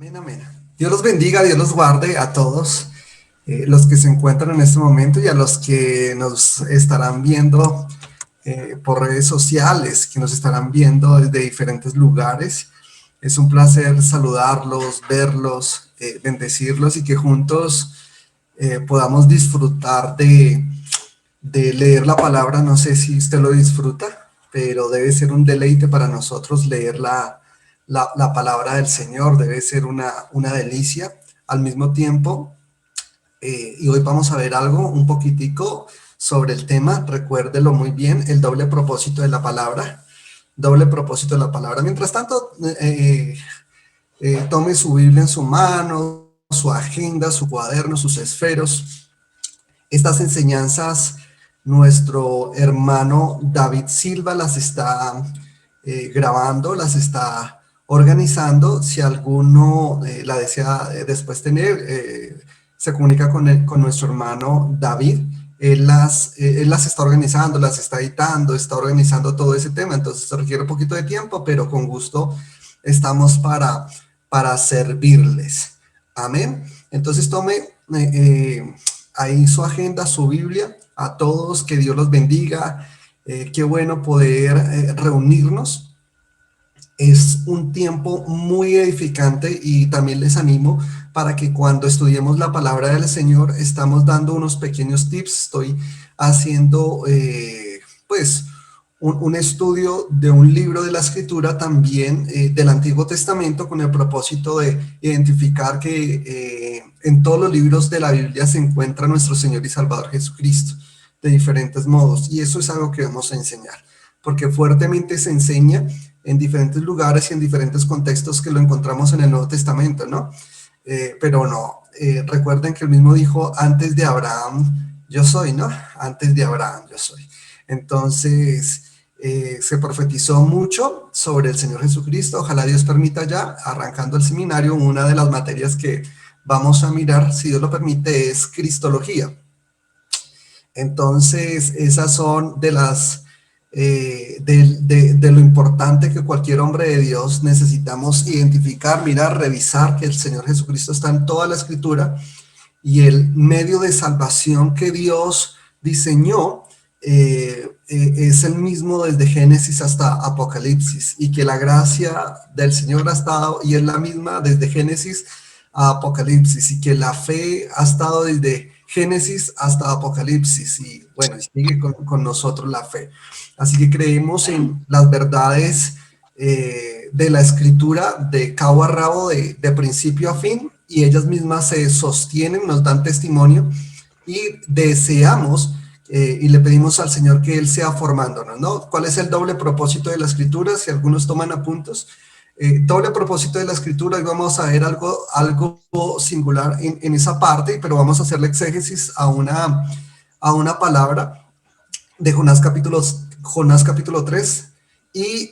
Amén, amén. Dios los bendiga, Dios los guarde a todos los que se encuentran en este momento y a los que nos estarán viendo por redes sociales, que nos estarán viendo desde diferentes lugares. Es un placer saludarlos, verlos, bendecirlos y que juntos podamos disfrutar de leer la palabra. No sé si usted lo disfruta, pero debe ser un deleite para nosotros leer la palabra del Señor, debe ser una delicia. Al mismo tiempo, y hoy vamos a ver algo un poquitico sobre el tema, recuérdelo muy bien, el doble propósito de la palabra, doble propósito de la palabra. Mientras tanto, tome su Biblia en su mano, su agenda, su cuaderno, sus esferos. Estas enseñanzas, nuestro hermano David Silva las está grabando, las está organizando. Si alguno la desea después tener, se comunica con nuestro hermano David. Él las está organizando, las está editando, está organizando todo ese tema, entonces requiere un poquito de tiempo, pero con gusto estamos para servirles. Amén. Entonces tome ahí su agenda, su Biblia, a todos, que Dios los bendiga. Qué bueno poder reunirnos. Es un tiempo muy edificante y también les animo para que cuando estudiemos la palabra del Señor, estamos dando unos pequeños tips. Estoy haciendo pues un estudio de un libro de la Escritura también del Antiguo Testamento, con el propósito de identificar que en todos los libros de la Biblia se encuentra nuestro Señor y Salvador Jesucristo de diferentes modos, y eso es algo que vamos a enseñar, porque fuertemente se enseña en diferentes lugares y en diferentes contextos que lo encontramos en el Nuevo Testamento, ¿no? Pero no, recuerden que él mismo dijo, antes de Abraham yo soy, ¿no? Antes de Abraham yo soy. Entonces, se profetizó mucho sobre el Señor Jesucristo. Ojalá Dios permita, ya arrancando el seminario, una de las materias que vamos a mirar, si Dios lo permite, es Cristología. Entonces, esas son de las de lo importante que cualquier hombre de Dios necesitamos identificar, mirar, revisar, que el Señor Jesucristo está en toda la Escritura, y el medio de salvación que Dios diseñó es el mismo desde Génesis hasta Apocalipsis, y que la gracia del Señor ha estado y es la misma desde Génesis a Apocalipsis, y que la fe ha estado desde Génesis hasta Apocalipsis, y bueno, sigue con nosotros la fe. Así que creemos en las verdades de la Escritura de cabo a rabo, de principio a fin, y ellas mismas se sostienen, nos dan testimonio, y deseamos y le pedimos al Señor que Él sea formándonos, ¿no? ¿Cuál es el doble propósito de la Escritura? Si algunos toman apuntos, doble propósito de la Escritura, y vamos a ver algo singular en esa parte, pero vamos a hacerle exégesis a una palabra de Jonás capítulo 3, y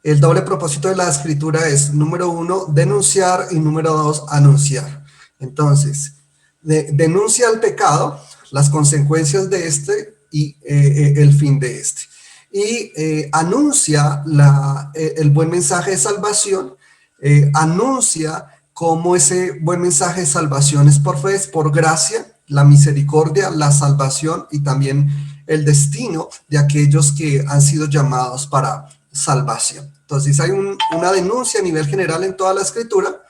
el doble propósito de la Escritura es, número 1, denunciar, y número 2, anunciar. Entonces, denuncia el pecado, las consecuencias de este y el fin de este. Y anuncia el buen mensaje de salvación, anuncia cómo ese buen mensaje de salvación es por fe, es por gracia, la misericordia, la salvación y también el destino de aquellos que han sido llamados para salvación. Entonces hay una denuncia a nivel general en toda la Escritura,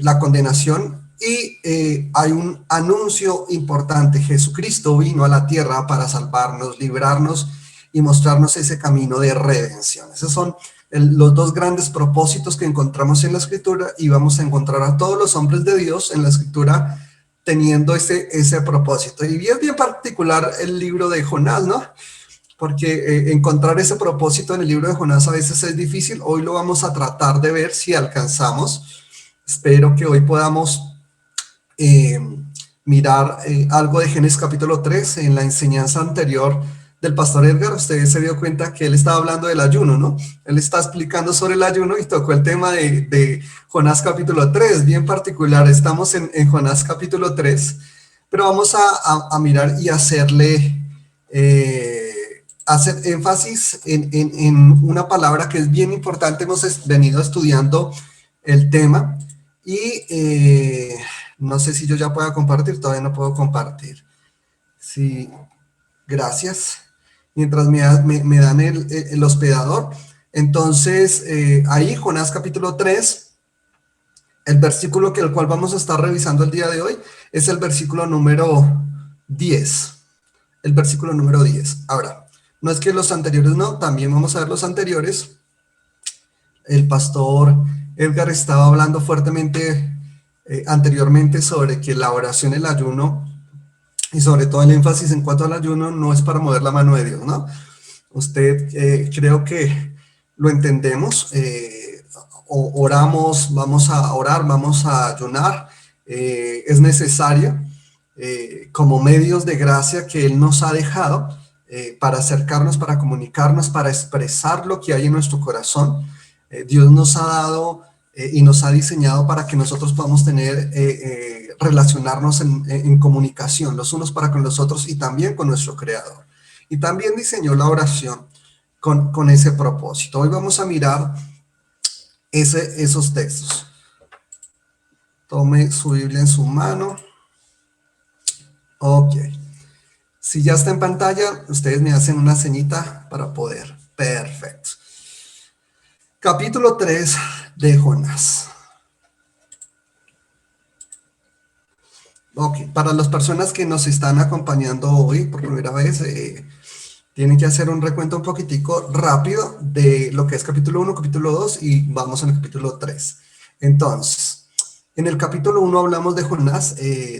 la condenación, y hay un anuncio importante. Jesucristo vino a la tierra para salvarnos, librarnos y mostrarnos ese camino de redención. Esos son los dos grandes propósitos que encontramos en la Escritura, y vamos a encontrar a todos los hombres de Dios en la Escritura teniendo ese propósito. Y es bien particular el libro de Jonás, ¿no? Porque encontrar ese propósito en el libro de Jonás a veces es difícil. Hoy lo vamos a tratar de ver si alcanzamos. Espero que hoy podamos mirar algo de Génesis capítulo 3. En la enseñanza anterior del pastor Edgar, usted se dio cuenta que él estaba hablando del ayuno, ¿no? Él está explicando sobre el ayuno y tocó el tema de Jonás capítulo 3, bien particular. Estamos en Jonás capítulo 3, pero vamos a mirar y hacerle hacer énfasis en una palabra que es bien importante. Hemos venido estudiando el tema y no sé si yo ya puedo compartir, todavía no puedo compartir. Sí, gracias. Mientras me dan el hospedador. Entonces, ahí Jonás capítulo 3, el versículo el cual vamos a estar revisando el día de hoy es el versículo número 10. El versículo número 10. Ahora, no es que los anteriores no, también vamos a ver los anteriores. El pastor Edgar estaba hablando fuertemente anteriormente sobre que la oración, el ayuno, y sobre todo el énfasis en cuanto al ayuno, no es para mover la mano de Dios, ¿no? Usted creo que lo entendemos, oramos, vamos a orar, vamos a ayunar, es necesario como medios de gracia que Él nos ha dejado para acercarnos, para comunicarnos, para expresar lo que hay en nuestro corazón. Dios nos ha dado y nos ha diseñado para que nosotros podamos tener, relacionarnos en comunicación los unos para con los otros y también con nuestro Creador. Y también diseñó la oración con ese propósito. Hoy vamos a mirar esos textos. Tome su Biblia en su mano. Ok. Si ya está en pantalla, ustedes me hacen una señita para poder. Perfecto. Capítulo 3 de Jonás. Ok, para las personas que nos están acompañando hoy por primera vez, tienen que hacer un recuento un poquitico rápido de lo que es capítulo 1, capítulo 2 y vamos al capítulo 3. Entonces, en el capítulo 1 hablamos de Jonás,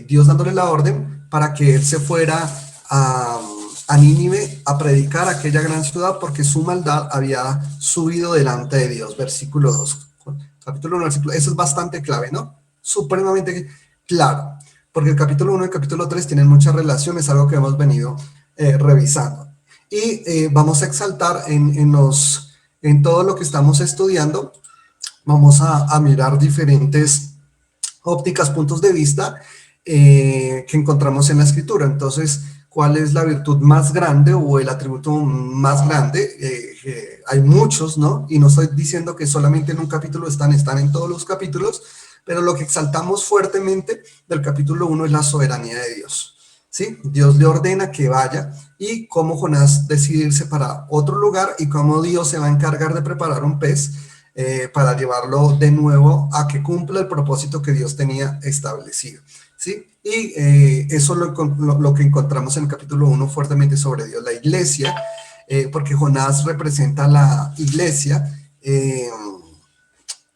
Dios dándole la orden para que él se fuera a Nínive a predicar a aquella gran ciudad porque su maldad había subido delante de Dios. Versículo 2. Capítulo 1, versículo, eso es bastante clave, ¿no? Supremamente claro, porque el capítulo 1 y el capítulo 3 tienen muchas relaciones, algo que hemos venido revisando. Y vamos a exaltar en todo lo que estamos estudiando, vamos a mirar diferentes ópticas, puntos de vista que encontramos en la escritura. Entonces, ¿cuál es la virtud más grande o el atributo más grande? Hay muchos, ¿no? Y no estoy diciendo que solamente en un capítulo están en todos los capítulos, pero lo que exaltamos fuertemente del capítulo 1 es la soberanía de Dios. ¿Sí? Dios le ordena que vaya y cómo Jonás decide irse para otro lugar y cómo Dios se va a encargar de preparar un pez para llevarlo de nuevo a que cumpla el propósito que Dios tenía establecido. ¿Sí? Y eso es lo que encontramos en el capítulo 1 fuertemente sobre Dios, la iglesia, porque Jonás representa la iglesia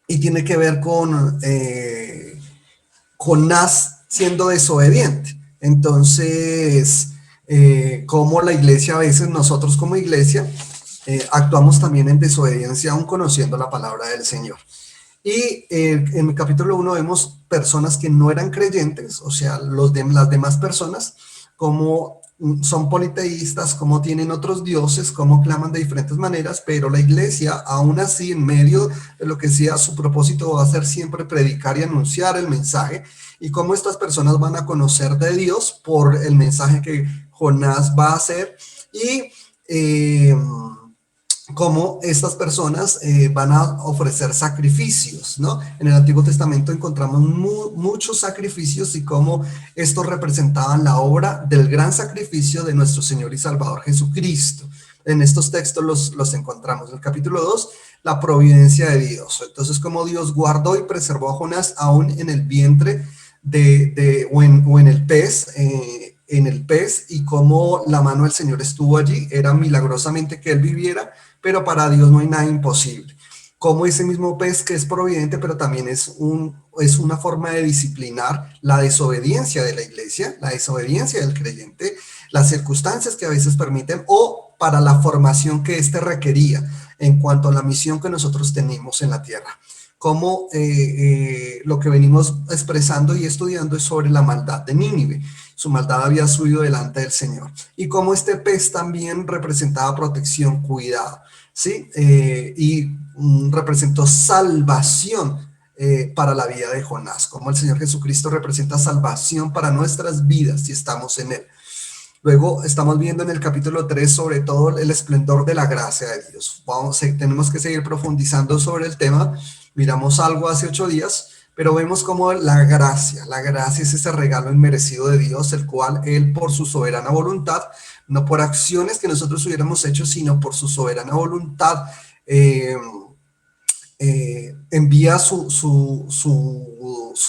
y tiene que ver con Jonás siendo desobediente. Entonces, como la iglesia a veces, nosotros como iglesia, actuamos también en desobediencia aún conociendo la palabra del Señor. Y en el capítulo 1 vemos personas que no eran creyentes, o sea, las demás personas, como son politeístas, como tienen otros dioses, como claman de diferentes maneras, pero la iglesia, aún así, en medio de lo que sea su propósito, va a ser siempre predicar y anunciar el mensaje, y cómo estas personas van a conocer de Dios por el mensaje que Jonás va a hacer, y cómo estas personas van a ofrecer sacrificios, ¿no? En el Antiguo Testamento encontramos muchos sacrificios y cómo estos representaban la obra del gran sacrificio de nuestro Señor y Salvador Jesucristo. En estos textos los encontramos. En el capítulo 2, la providencia de Dios. Entonces, cómo Dios guardó y preservó a Jonás aún en el vientre o en el pez, y cómo la mano del Señor estuvo allí. Era milagrosamente que él viviera, pero para Dios no hay nada imposible. Como ese mismo pez que es providente, pero también es una forma de disciplinar la desobediencia de la iglesia, la desobediencia del creyente, las circunstancias que a veces permiten, o para la formación que éste requería en cuanto a la misión que nosotros tenemos en la tierra. Como lo que venimos expresando y estudiando es sobre la maldad de Nínive. Su maldad había subido delante del Señor. Y como este pez también representaba protección, cuidado, ¿sí? Y representó salvación para la vida de Jonás. Como el Señor Jesucristo representa salvación para nuestras vidas si estamos en Él. Luego estamos viendo en el capítulo 3 sobre todo el esplendor de la gracia de Dios. Tenemos que seguir profundizando sobre el tema. Miramos algo hace 8 días, pero vemos como la gracia es ese regalo inmerecido de Dios, el cual Él por su soberana voluntad, no por acciones que nosotros hubiéramos hecho, sino por su soberana voluntad, eh, envía sus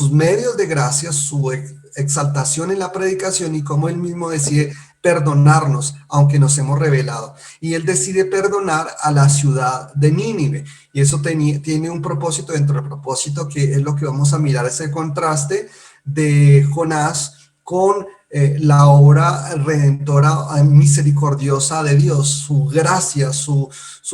medios de gracia, su exaltación en la predicación y cómo él mismo decide perdonarnos, aunque nos hemos rebelado. Y él decide perdonar a la ciudad de Nínive. Y eso tiene un propósito dentro del propósito, que es lo que vamos a mirar, ese contraste de Jonás con la obra redentora, misericordiosa de Dios, su gracia, su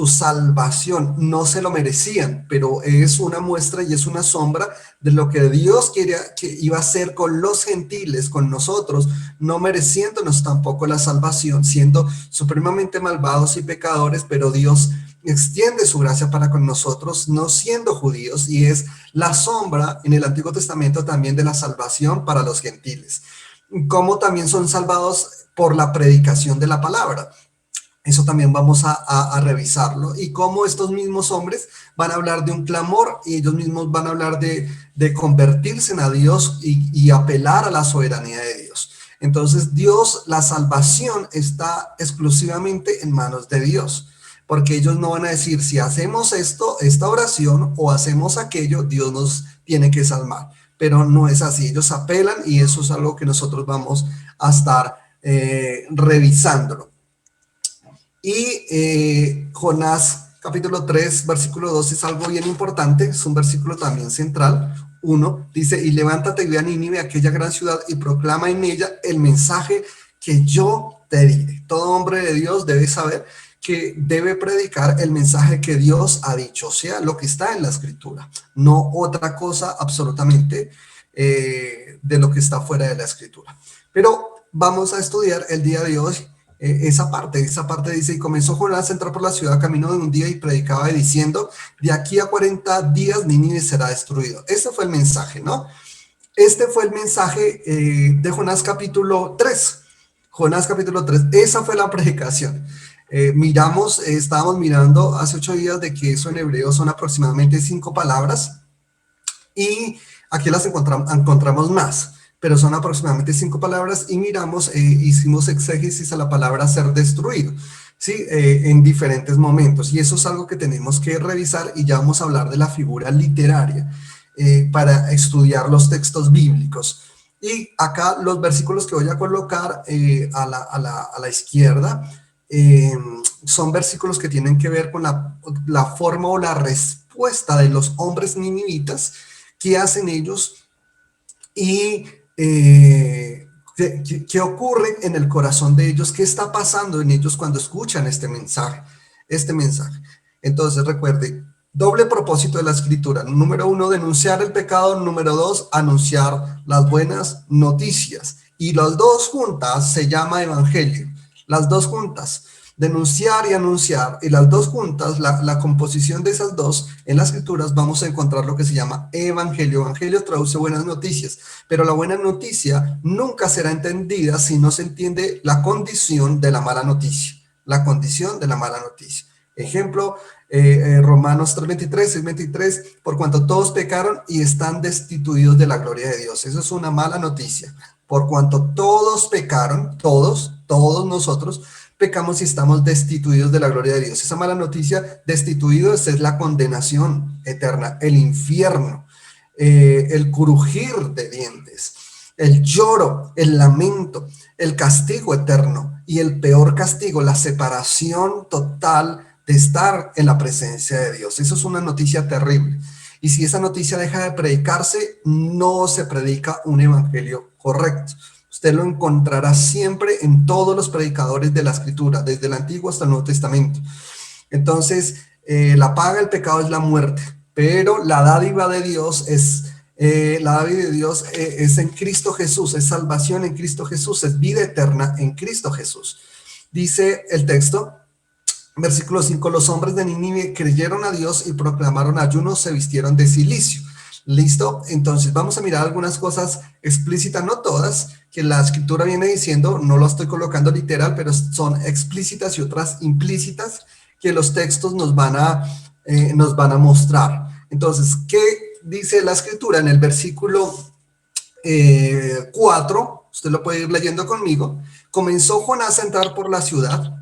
salvación. No se lo merecían, pero es una muestra y es una sombra de lo que Dios quería que iba a hacer con los gentiles, con nosotros, no mereciéndonos tampoco la salvación, siendo supremamente malvados y pecadores, pero Dios extiende su gracia para con nosotros, no siendo judíos, y es la sombra en el Antiguo Testamento también de la salvación para los gentiles, como también son salvados por la predicación de la palabra. Eso también vamos a revisarlo, y cómo estos mismos hombres van a hablar de un clamor y ellos mismos van a hablar de convertirse a Dios y apelar a la soberanía de Dios. Entonces Dios, la salvación está exclusivamente en manos de Dios, porque ellos no van a decir si hacemos esto, esta oración o hacemos aquello, Dios nos tiene que salvar, pero no es así. Ellos apelan y eso es algo que nosotros vamos a estar revisándolo. Y Jonás capítulo 3, versículo 2 es algo bien importante, es un versículo también central. 1 dice: y levántate y ve a Nínive, aquella gran ciudad, y proclama en ella el mensaje que yo te diré. Todo hombre de Dios debe saber que debe predicar el mensaje que Dios ha dicho, o sea, lo que está en la escritura, no otra cosa absolutamente de lo que está fuera de la escritura. Pero vamos a estudiar el día de hoy esa parte dice: y comenzó Jonás a entrar por la ciudad camino de un día y predicaba diciendo: de aquí a 40 días Nínive será destruido. Este fue el mensaje, ¿no? Este fue el mensaje de Jonás capítulo 3. Jonás capítulo 3, esa fue la predicación. Estábamos mirando hace 8 días de que eso en hebreo son aproximadamente 5 palabras, y aquí las encontramos más, pero son aproximadamente 5 palabras, y hicimos exégesis a la palabra ser destruido, ¿sí? En diferentes momentos, y eso es algo que tenemos que revisar, y ya vamos a hablar de la figura literaria para estudiar los textos bíblicos. Y acá los versículos que voy a colocar a la izquierda son versículos que tienen que ver con la forma o la respuesta de los hombres ninivitas, qué hacen ellos y qué ocurre en el corazón de ellos, qué está pasando en ellos cuando escuchan este mensaje. Entonces recuerde, doble propósito de la escritura: número 1, denunciar el pecado; número 2, anunciar las buenas noticias, y las dos juntas se llama evangelio. Las dos juntas, denunciar y anunciar, y las dos juntas, la composición de esas dos en las escrituras, vamos a encontrar lo que se llama evangelio. Evangelio traduce buenas noticias, pero la buena noticia nunca será entendida si no se entiende la condición de la mala noticia. La condición de la mala noticia. Ejemplo, Romanos 3:23, 6:23: por cuanto todos pecaron y están destituidos de la gloria de Dios. Eso es una mala noticia. Por cuanto todos pecaron, todos nosotros pecamos y estamos destituidos de la gloria de Dios. Esa mala noticia, destituidos, es la condenación eterna, el infierno, el crujir de dientes, el lloro, el lamento, el castigo eterno, y el peor castigo, la separación total de estar en la presencia de Dios. Eso es una noticia terrible. Y si esa noticia deja de predicarse, no se predica un evangelio correcto. Usted lo encontrará siempre en todos los predicadores de la escritura, desde el Antiguo hasta el Nuevo Testamento. Entonces, la paga del pecado es la muerte, pero la dádiva de Dios es en Cristo Jesús, es salvación en Cristo Jesús, es vida eterna en Cristo Jesús. Dice el texto, versículo 5: los hombres de Nínive creyeron a Dios y proclamaron ayuno, se vistieron de cilicio. ¿Listo? Entonces vamos a mirar algunas cosas explícitas, no todas, que la escritura viene diciendo, no lo estoy colocando literal, pero son explícitas y otras implícitas que los textos nos van a mostrar. Entonces, ¿qué dice la escritura en el versículo 4? Usted lo puede ir leyendo conmigo. Comenzó Jonás a entrar por la ciudad.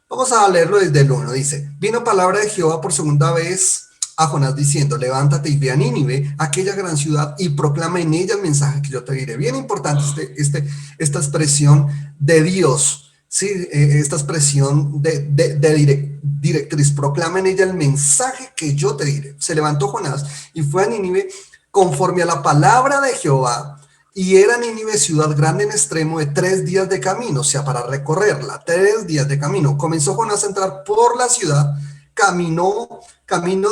Vamos a leerlo desde el 1. Dice, vino palabra de Jehová por segunda vez a Jonás diciendo, levántate y ve a Nínive, aquella gran ciudad, y proclama en ella el mensaje que yo te diré. Bien importante esta expresión de Dios, ¿sí? Esta expresión de directriz, proclama en ella el mensaje que yo te diré. Se levantó Jonás y fue a Nínive conforme a la palabra de Jehová, y era Nínive ciudad grande en extremo de 3 días de camino, o sea, para recorrerla, 3 días de camino. Comenzó Jonás a entrar por la ciudad, camino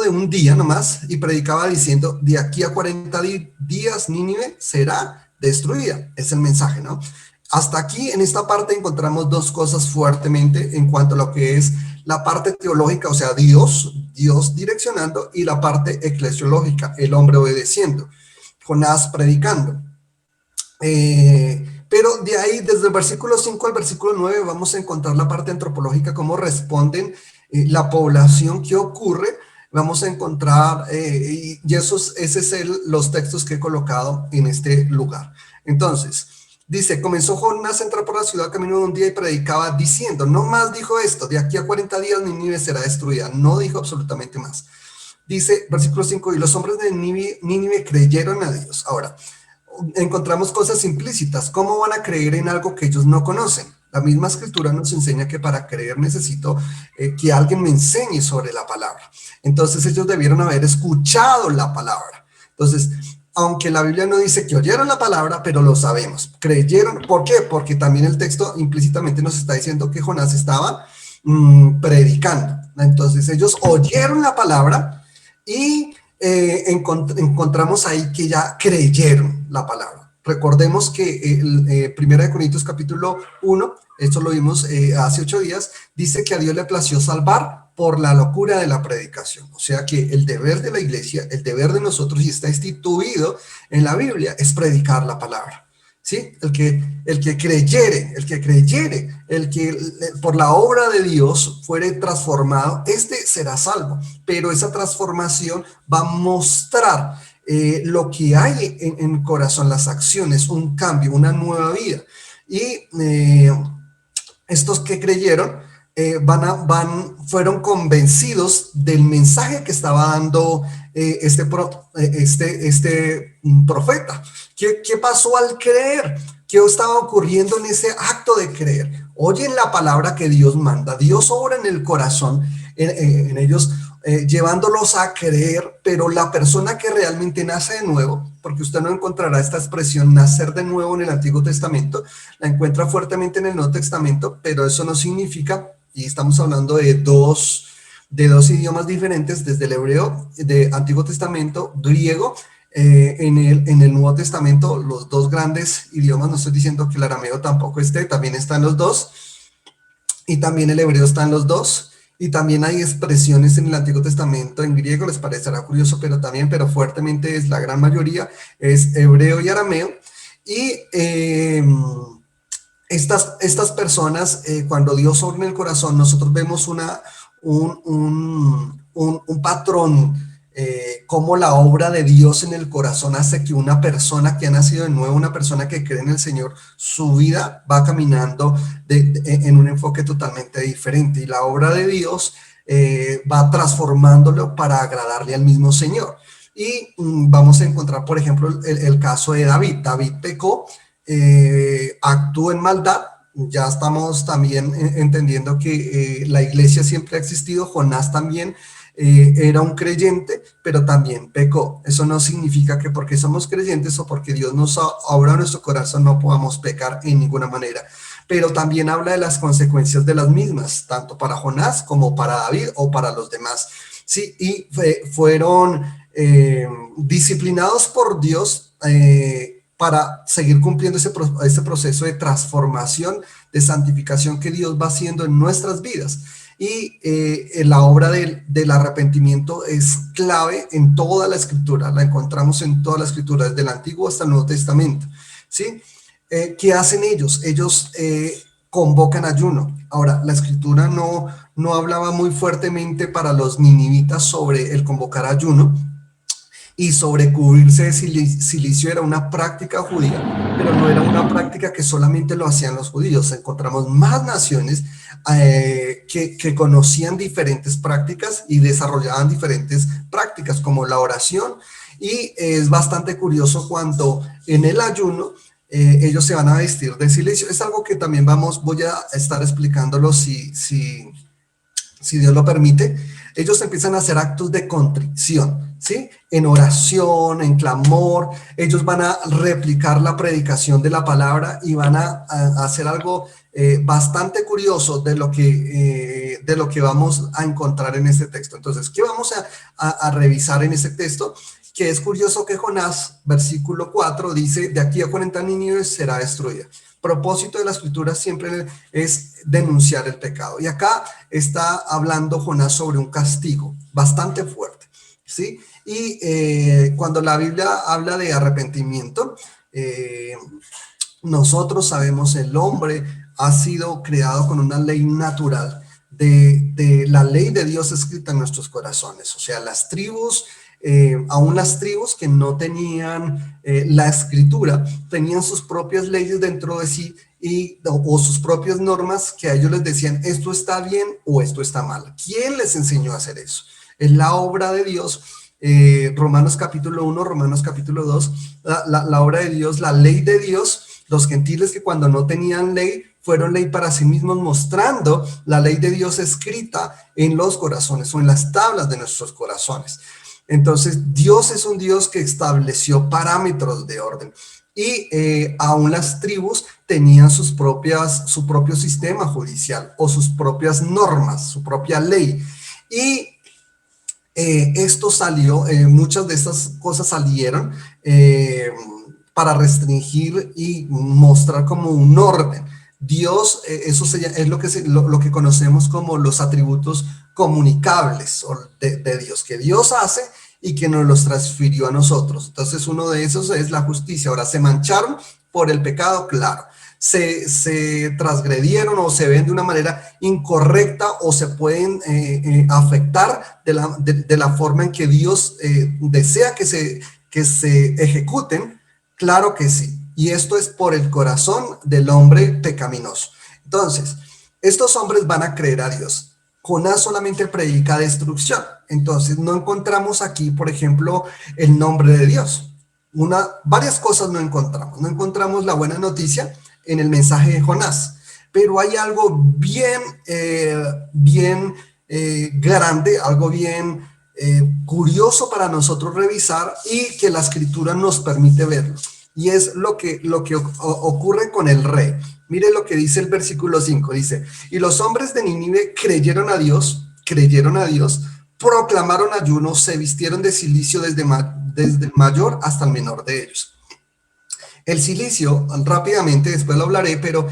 de un día nomás, y predicaba diciendo, de aquí a 40 días Nínive será destruida. Es el mensaje, ¿no? Hasta aquí, en esta parte, encontramos dos cosas fuertemente en cuanto a lo que es la parte teológica, o sea, Dios direccionando, y la parte eclesiológica, el hombre obedeciendo. Jonás predicando. Pero de ahí, desde el versículo 5 al versículo 9, vamos a encontrar la parte antropológica, cómo responden la población, qué ocurre. Vamos a encontrar, y ese es los textos que he colocado en este lugar. Entonces, dice, comenzó Jonás a entrar por la ciudad camino de un día y predicaba diciendo, no más dijo esto, de aquí a 40 días Nínive será destruida. No dijo absolutamente más. Dice, versículo 5, y los hombres de Nínive creyeron a Dios. Ahora, encontramos cosas implícitas. ¿Cómo van a creer en algo que ellos no conocen? La misma escritura nos enseña que para creer necesito que alguien me enseñe sobre la palabra. Entonces ellos debieron haber escuchado la palabra. Entonces, aunque la Biblia no dice que oyeron la palabra, pero lo sabemos. Creyeron. ¿Por qué? Porque también el texto implícitamente nos está diciendo que Jonás estaba predicando. Entonces ellos oyeron la palabra y encontramos ahí que ya creyeron la palabra. Recordemos que 1 Corintios capítulo 1, esto lo vimos hace 8 días, dice que a Dios le plació salvar por la locura de la predicación. O sea que el deber de la iglesia, el deber de nosotros, y está instituido en la Biblia, es predicar la palabra. ¿Sí? El que creyere, el que por la obra de Dios fuere transformado, este será salvo. Pero esa transformación va a mostrar lo que hay en el corazón, las acciones, un cambio, una nueva vida. Y estos que creyeron fueron convencidos del mensaje que estaba dando este profeta. ¿Qué pasó al creer? ¿Qué estaba ocurriendo en ese acto de creer? Oyen la palabra que Dios manda. Dios obra en el corazón, en ellos, llevándolos a creer, pero la persona que realmente nace de nuevo, porque usted no encontrará esta expresión nacer de nuevo en el Antiguo Testamento, la encuentra fuertemente en el Nuevo Testamento, pero eso no significa, y estamos hablando de dos idiomas diferentes, desde el hebreo de Antiguo Testamento, griego, en el Nuevo Testamento, los dos grandes idiomas, no estoy diciendo que el arameo tampoco esté, también están los dos, y también el hebreo está en los dos, y también hay expresiones en el Antiguo Testamento en griego, les parecerá curioso, pero fuertemente es la gran mayoría, es hebreo y arameo, y estas personas, cuando Dios obra en el corazón, nosotros vemos un patrón, cómo la obra de Dios en el corazón hace que una persona que ha nacido de nuevo, una persona que cree en el Señor, su vida va caminando en un enfoque totalmente diferente, y la obra de Dios va transformándolo para agradarle al mismo Señor. Y vamos a encontrar, por ejemplo, el caso de David. David pecó, actuó en maldad. Ya estamos también entendiendo que la iglesia siempre ha existido. Jonás también era un creyente, pero también pecó. Eso no significa que porque somos creyentes o porque Dios nos obra en nuestro corazón no podamos pecar en ninguna manera. Pero también habla de las consecuencias de las mismas, tanto para Jonás como para David o para los demás. Sí, y fueron disciplinados por Dios para seguir cumpliendo ese proceso de transformación, de santificación que Dios va haciendo en nuestras vidas. Y la obra del arrepentimiento es clave en toda la escritura, la encontramos en toda la escritura, desde el Antiguo hasta el Nuevo Testamento, ¿sí? ¿Qué hacen ellos? Ellos convocan ayuno. Ahora, la escritura no hablaba muy fuertemente para los ninivitas sobre el convocar ayuno, y sobre cubrirse de silicio era una práctica judía, pero no era una práctica que solamente lo hacían los judíos. Encontramos más naciones que conocían diferentes prácticas y desarrollaban diferentes prácticas como la oración, y es bastante curioso cuando en el ayuno ellos se van a vestir de silicio. Es algo que también voy a estar explicándolo si Dios lo permite. Ellos empiezan a hacer actos de contrición, ¿sí? En oración, en clamor. Ellos van a replicar la predicación de la palabra y van a hacer algo bastante curioso de lo que vamos a encontrar en este texto. Entonces, ¿qué vamos a revisar en este texto? Que es curioso que Jonás, versículo 4, dice: de aquí a 40 Nínive será destruida. Propósito de la escritura siempre es denunciar el pecado. Y acá está hablando Jonás sobre un castigo bastante fuerte, ¿sí? Y cuando la Biblia habla de arrepentimiento, nosotros sabemos, el hombre ha sido creado con una ley natural de la ley de Dios escrita en nuestros corazones. O sea, las tribus, aún las tribus que no tenían la escritura, tenían sus propias leyes dentro de sí o sus propias normas que a ellos les decían: esto está bien o esto está mal. ¿Quién les enseñó a hacer eso? Es la obra de Dios. Romanos capítulo 1, Romanos capítulo 2, la obra de Dios, la ley de Dios. Los gentiles, que cuando no tenían ley, fueron ley para sí mismos, mostrando la ley de Dios escrita en los corazones o en las tablas de nuestros corazones. Entonces, Dios es un Dios que estableció parámetros de orden. Y aún las tribus tenían su propio sistema judicial o sus propias normas, su propia ley. Y esto salió, muchas de estas cosas salieron para restringir y mostrar como un orden. Dios, eso es lo que conocemos como los atributos comunicables de Dios, que Dios hace y que nos los transfirió a nosotros. Entonces, uno de esos es la justicia. Ahora, ¿se mancharon por el pecado? Claro. Se transgredieron o se ven de una manera incorrecta o se pueden afectar de la forma en que Dios desea que se ejecuten. Claro que sí. Y esto es por el corazón del hombre pecaminoso. Entonces, estos hombres van a creer a Dios. Jonás solamente predica destrucción. Entonces, no encontramos aquí, por ejemplo, el nombre de Dios. Varias cosas no encontramos. No encontramos la buena noticia en el mensaje de Jonás. Pero hay algo bien grande, algo bien curioso para nosotros revisar y que la escritura nos permite verlo. Y es lo que ocurre con el rey. Mire lo que dice el versículo 5. Dice: y los hombres de Nínive creyeron a Dios, proclamaron ayuno, se vistieron de silicio desde el mayor hasta el menor de ellos. El silicio, rápidamente, después lo hablaré, pero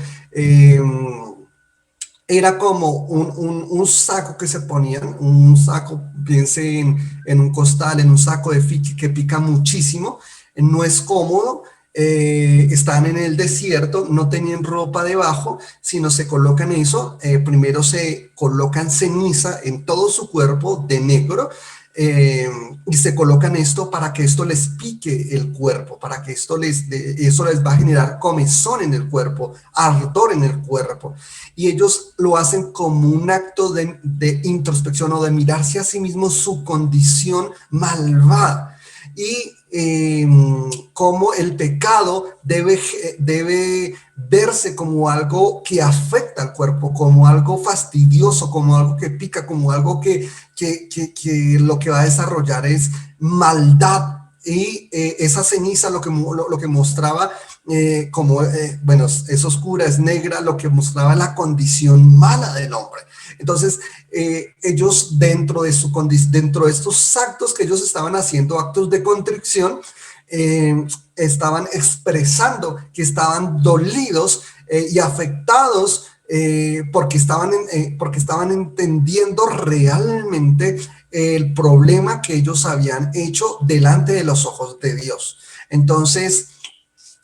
era como un saco que se ponían, un saco, piense en un costal, en un saco de fique que pica muchísimo, no es cómodo. Están en el desierto, no tenían ropa debajo, sino se colocan eso. Primero se colocan ceniza en todo su cuerpo de negro, y se colocan esto para que esto les pique el cuerpo, para que eso les va a generar comezón en el cuerpo, ardor en el cuerpo. Y ellos lo hacen como un acto de introspección o de mirarse a sí mismos su condición malvada. Y cómo el pecado debe verse como algo que afecta al cuerpo, como algo fastidioso, como algo que pica, como algo que lo que va a desarrollar es maldad. Y esa ceniza lo que mostraba, bueno, es oscura, es negra, lo que mostraba la condición mala del hombre. Entonces, ellos dentro de estos actos que ellos estaban haciendo, actos de contrición, estaban expresando que estaban dolidos y afectados porque estaban entendiendo realmente el problema que ellos habían hecho delante de los ojos de Dios. Entonces,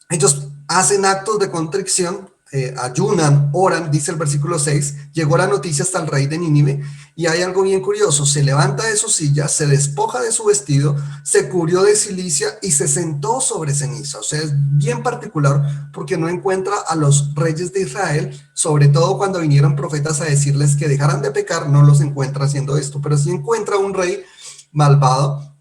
ellos hacen actos de contrición, ayunan, oran, dice el versículo 6. Llegó la noticia hasta el rey de Nínive, y hay algo bien curioso: se levanta de su silla, se despoja de su vestido, se cubrió de cilicia y se sentó sobre ceniza. O sea, es bien particular porque no encuentra a los reyes de Israel, sobre todo cuando vinieron profetas a decirles que dejaran de pecar, no los encuentra haciendo esto, pero sí encuentra a un rey malvado,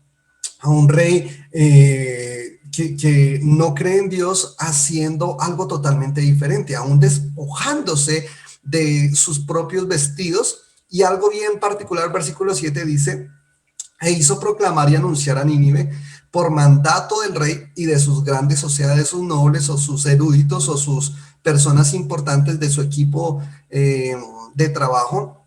a un rey que no cree en Dios, haciendo algo totalmente diferente, aún despojándose de sus propios vestidos. Y algo bien particular, versículo 7 dice: e hizo proclamar y anunciar a Nínive por mandato del rey y de sus grandes, o sea, de sus nobles o sus eruditos o sus personas importantes de su equipo de trabajo,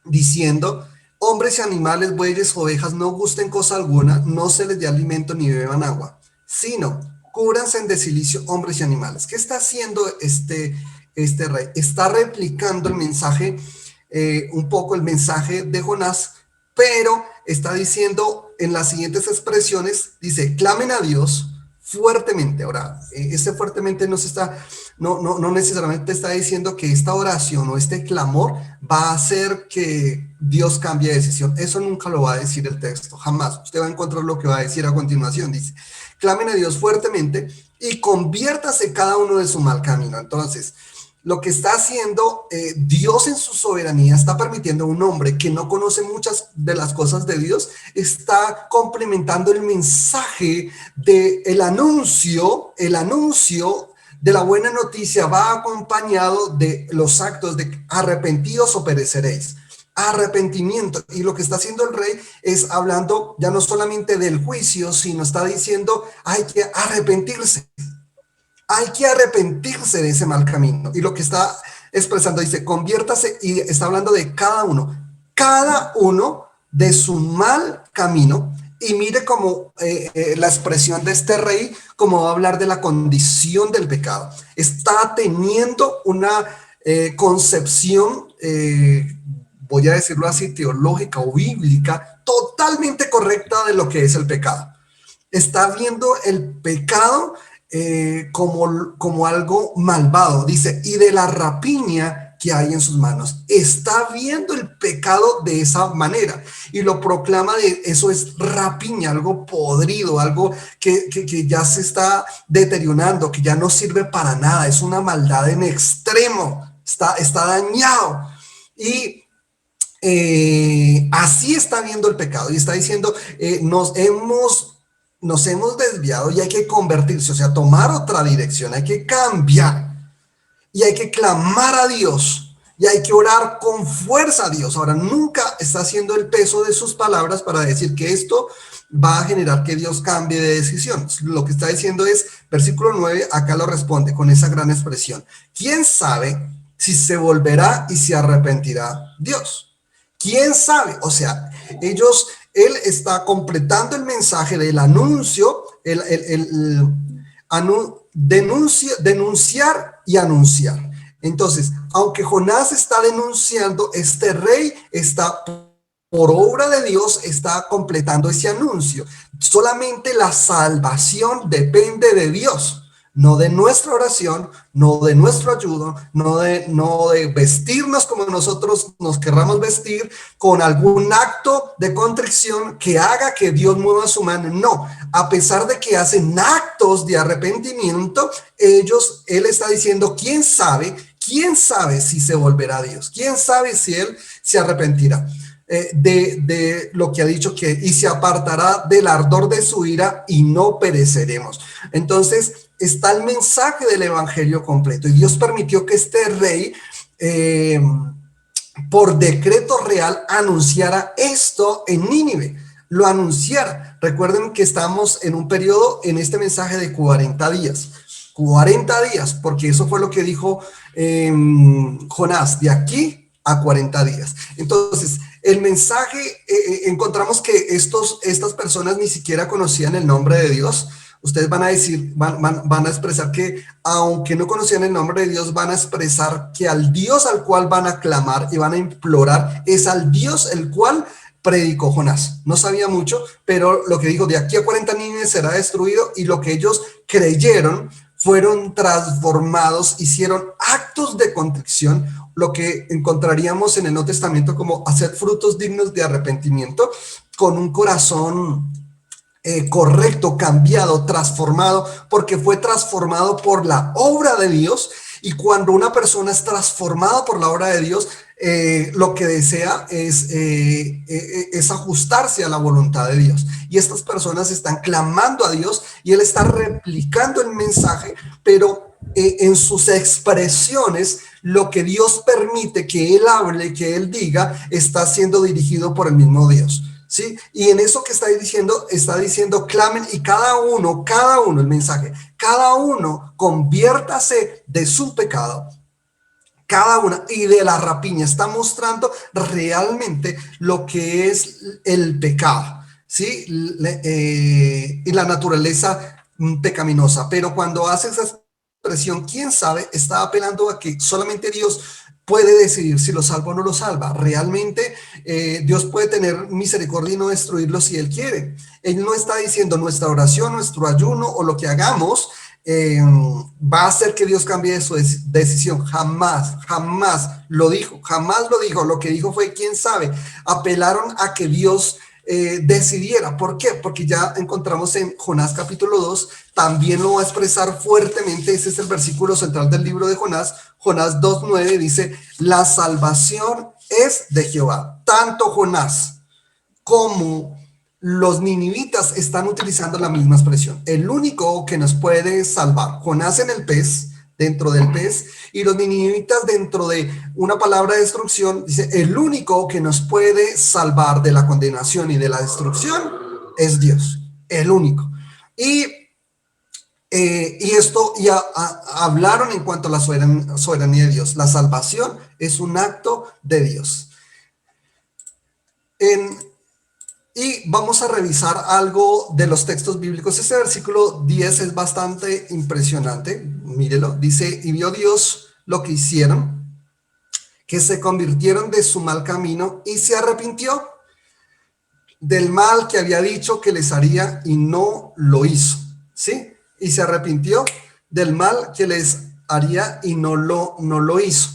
diciendo: hombres y animales, bueyes, ovejas, no gusten cosa alguna, no se les dé alimento ni beban agua, sino cúbranse de cilicio hombres y animales. ¿Qué está haciendo este rey? Está replicando el mensaje, un poco el mensaje de Jonás, pero está diciendo en las siguientes expresiones, dice: clamen a Dios fuertemente. Ahora, este fuertemente no necesariamente está diciendo que esta oración o este clamor va a hacer que Dios cambie de decisión. Eso nunca lo va a decir el texto, jamás. Usted va a encontrar lo que va a decir a continuación. Dice: clamen a Dios fuertemente y conviértase cada uno de su mal camino. Entonces, lo que está haciendo Dios en su soberanía, está permitiendo a un hombre que no conoce muchas de las cosas de Dios, está complementando el mensaje del anuncio. El anuncio de la buena noticia va acompañado de los actos de arrepentidos o pereceréis. Arrepentimiento. Y lo que está haciendo el rey es hablando ya no solamente del juicio, sino está diciendo: hay que arrepentirse. Hay que arrepentirse de ese mal camino. Y lo que está expresando dice: conviértase, y está hablando de cada uno de su mal camino. Y mire cómo la expresión de este rey, como va a hablar de la condición del pecado. Está teniendo una concepción, voy a decirlo así, teológica o bíblica, totalmente correcta de lo que es el pecado. Está viendo el pecado como algo malvado, dice, y de la rapiña que hay en sus manos. Está viendo el pecado de esa manera y lo proclama de eso: es rapiña, algo podrido, algo que ya se está deteriorando, que ya no sirve para nada, es una maldad en extremo, está dañado. Y así está viendo el pecado y está diciendo: nos hemos desviado y hay que convertirse, o sea, tomar otra dirección, hay que cambiar y hay que clamar a Dios y hay que orar con fuerza a Dios. Ahora, nunca está haciendo el peso de sus palabras para decir que esto va a generar que Dios cambie de decisión. Lo que está diciendo es, versículo 9, acá lo responde con esa gran expresión: ¿quién sabe si se volverá y se arrepentirá Dios? ¿Quién sabe? O sea, él está completando el mensaje del anuncio, denunciar y anunciar. Entonces, aunque Jonás está denunciando, este rey está, por obra de Dios, está completando ese anuncio. Solamente la salvación depende de Dios, no de nuestra oración, no de nuestro ayuno, no de vestirnos como nosotros nos querramos vestir, con algún acto de contrición que haga que Dios mueva su mano. No, a pesar de que hacen actos de arrepentimiento, él está diciendo: ¿quién sabe? ¿Quién sabe si se volverá a Dios? ¿Quién sabe si él se arrepentirá de lo que ha dicho, que y se apartará del ardor de su ira y no pereceremos? Entonces, está el mensaje del evangelio completo, y Dios permitió que este rey, por decreto real, anunciara esto en Nínive, lo anunciara. Recuerden que estamos en un periodo, en este mensaje, de 40 días, 40 días, porque eso fue lo que dijo Jonás, de aquí a 40 días. Entonces, el mensaje, encontramos que estas personas ni siquiera conocían el nombre de Dios. Ustedes van a decir, van a expresar que aunque no conocían el nombre de Dios, van a expresar que al Dios al cual van a clamar y van a implorar es al Dios el cual predicó Jonás. No sabía mucho, pero lo que dijo, de aquí a 40 Nínive será destruido, y lo que ellos creyeron fueron transformados, hicieron actos de contrición, lo que encontraríamos en el Nuevo Testamento como hacer frutos dignos de arrepentimiento, con un corazón correcto, cambiado, transformado, porque fue transformado por la obra de Dios. Y cuando una persona es transformada por la obra de Dios, lo que desea es ajustarse a la voluntad de Dios. Y estas personas están clamando a Dios y Él está replicando el mensaje, pero en sus expresiones, lo que Dios permite que Él hable, que Él diga, está siendo dirigido por el mismo Dios. ¿Sí? Y en eso que está diciendo, clamen, y cada uno, el mensaje, cada uno conviértase de su pecado, cada una, y de la rapiña. Está mostrando realmente lo que es el pecado, ¿sí? Y la naturaleza pecaminosa. Pero cuando hace esa expresión, quién sabe, está apelando a que solamente Dios puede decidir si lo salva o no lo salva. Realmente Dios puede tener misericordia y no destruirlo si Él quiere. Él no está diciendo nuestra oración, nuestro ayuno o lo que hagamos va a hacer que Dios cambie su decisión. Jamás, jamás lo dijo, jamás lo dijo. Lo que dijo fue, quién sabe. Apelaron a que Dios decidiera. ¿Por qué? Porque ya encontramos en Jonás capítulo 2, también lo va a expresar fuertemente. Ese es el versículo central del libro de Jonás. Jonás 2:9 dice, la salvación es de Jehová. Tanto Jonás como los ninivitas están utilizando la misma expresión. El único que nos puede salvar, Jonás en el pez, dentro del pez, y los ninivitas dentro de una palabra de destrucción, dice, el único que nos puede salvar de la condenación y de la destrucción es Dios, el único. Y esto ya hablaron en cuanto a la soberanía de Dios. La salvación es un acto de Dios. Y vamos a revisar algo de los textos bíblicos. Este versículo 10 es bastante impresionante. Mírelo. Dice, y vio Dios lo que hicieron, que se convirtieron de su mal camino y se arrepintió del mal que había dicho que les haría y no lo hizo. ¿Sí? Y se arrepintió del mal que les haría y no lo hizo.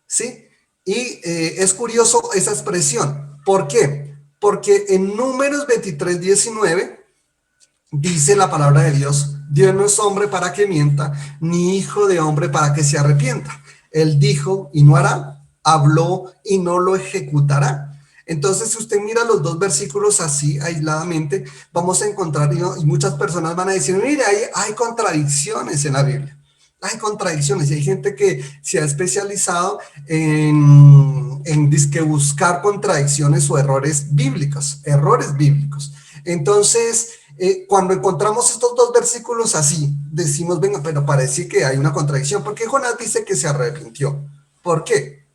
¿Sí? Y es curioso esa expresión. ¿Por qué? Porque en Números 23:19 dice la palabra de Dios, Dios no es hombre para que mienta, ni hijo de hombre para que se arrepienta. Él dijo y no hará, habló y no lo ejecutará. Entonces, si usted mira los dos versículos así, aisladamente, vamos a encontrar, y muchas personas van a decir, mire, hay contradicciones en la Biblia. Hay contradicciones y hay gente que se ha especializado en disque buscar contradicciones o errores bíblicos. Entonces, cuando encontramos estos dos versículos así, decimos, venga, pero parece que hay una contradicción. ¿Por qué Jonás dice que se arrepintió? ¿Por qué?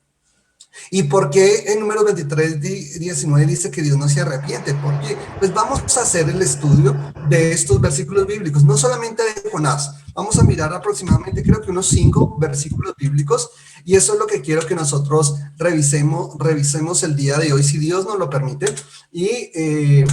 ¿Y por qué en Números 23:19 dice que Dios no se arrepiente? ¿Por qué? Pues vamos a hacer el estudio de estos versículos bíblicos, no solamente de Jonás. Vamos a mirar aproximadamente, creo que unos 5 versículos bíblicos, y eso es lo que quiero que nosotros revisemos el día de hoy, si Dios nos lo permite, y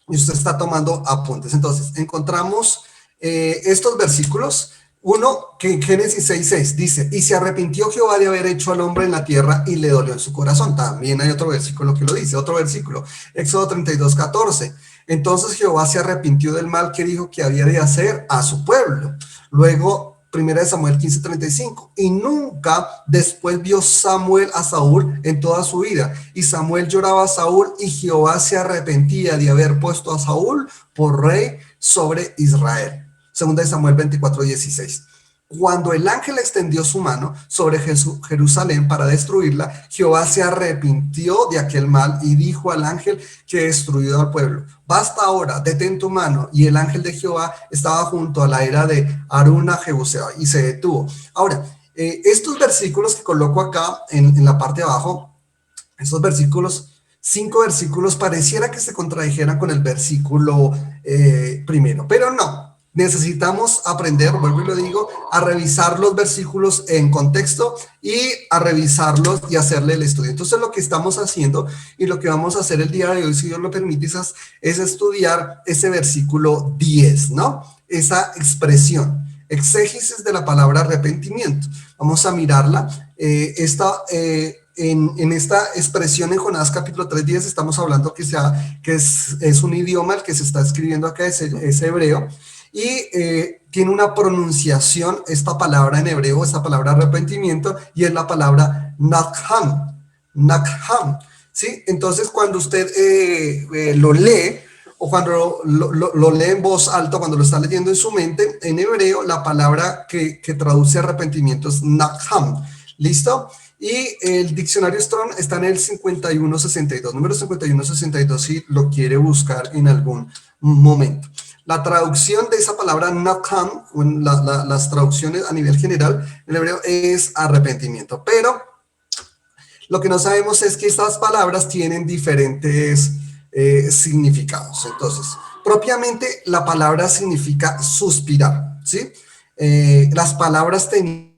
usted está tomando apuntes. Entonces, encontramos estos versículos. Uno, que en Génesis 6:6 dice, y se arrepintió Jehová de haber hecho al hombre en la tierra y le dolió en su corazón. También hay otro versículo que lo dice, otro versículo, Éxodo 32:14. Entonces Jehová se arrepintió del mal que dijo que había de hacer a su pueblo. Luego, 1 Samuel 15:35, y nunca después vio Samuel a Saúl en toda su vida. Y Samuel lloraba a Saúl y Jehová se arrepentía de haber puesto a Saúl por rey sobre Israel. Segunda de Samuel 24:16. Cuando el ángel extendió su mano sobre Jerusalén para destruirla, Jehová se arrepintió de aquel mal y dijo al ángel que destruyó al pueblo, basta ahora, detén tu mano. Y el ángel de Jehová estaba junto a la era de Aruna Jebuseo y se detuvo. Ahora, estos versículos que coloco acá en la parte de abajo, estos versículos, 5 versículos, pareciera que se contradijeran con el versículo primero, pero no. necesitamos aprender, vuelvo y lo digo, a revisar los versículos en contexto y a revisarlos y hacerle el estudio. Entonces lo que estamos haciendo y lo que vamos a hacer el día de hoy, si Dios lo permite, es estudiar ese versículo 10, ¿no? Esa expresión, exégesis de la palabra arrepentimiento. Vamos a mirarla. En esta expresión en Jonás capítulo 3:10 estamos hablando que es un idioma el que se está escribiendo acá, es hebreo, y tiene una pronunciación, esta palabra en hebreo, esta palabra arrepentimiento, y es la palabra nakham, nakham, ¿sí? Entonces cuando usted lo lee, o cuando lo lee en voz alta, cuando lo está leyendo en su mente, en hebreo, la palabra que traduce arrepentimiento es nakham, ¿listo? Y el diccionario Strong está en el 5162, número 5162, si lo quiere buscar en algún momento. La traducción de esa palabra nakam, las traducciones a nivel general en hebreo, es arrepentimiento. Pero lo que no sabemos es que estas palabras tienen diferentes significados. Entonces, propiamente la palabra significa suspirar, ¿sí? Las palabras tenían,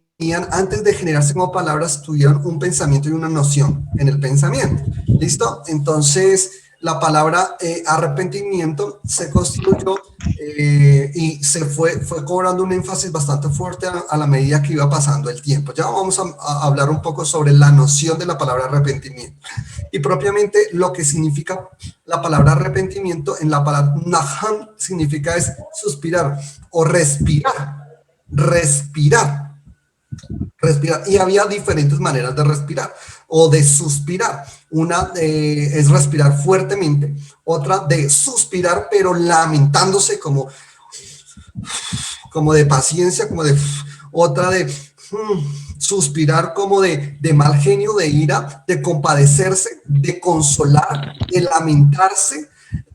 antes de generarse como palabras, tuvieron un pensamiento y una noción en el pensamiento. ¿Listo? Entonces, la palabra arrepentimiento se construyó y fue cobrando un énfasis bastante fuerte a la medida que iba pasando el tiempo. Ya vamos a hablar un poco sobre la noción de la palabra arrepentimiento y propiamente lo que significa la palabra arrepentimiento. En la palabra naham significa es suspirar o respirar, respirar, respirar. Y había diferentes maneras de respirar o de suspirar. Una es respirar fuertemente, otra de suspirar pero lamentándose como de paciencia, otra de suspirar como de mal genio, de ira, de compadecerse, de consolar, de lamentarse,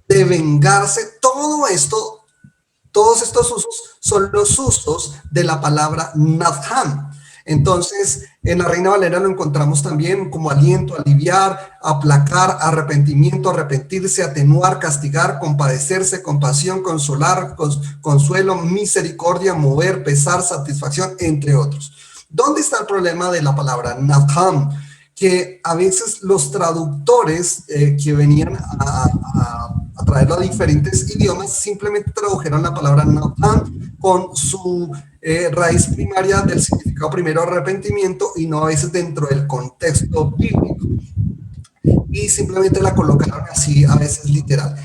de vengarse. Todos estos usos son los usos de la palabra nadham. Entonces, en la Reina Valera lo encontramos también como aliento, aliviar, aplacar, arrepentimiento, arrepentirse, atenuar, castigar, compadecerse, compasión, consolar, consuelo, misericordia, mover, pesar, satisfacción, entre otros. ¿Dónde está el problema de la palabra nadham? Que a veces los traductores que venían a traerlo a diferentes idiomas simplemente tradujeron la palabra nadham con su raíz primaria del significado primero arrepentimiento y no a veces dentro del contexto bíblico, y simplemente la colocaron así a veces literal.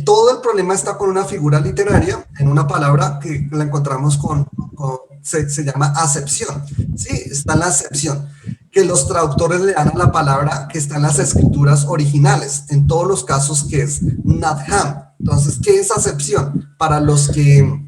Todo el problema está con una figura literaria, en una palabra que la encontramos se llama acepción, ¿sí? Está en la acepción, que los traductores le dan a la palabra que está en las escrituras originales, en todos los casos que es nadham. Entonces, ¿qué es acepción? Para los que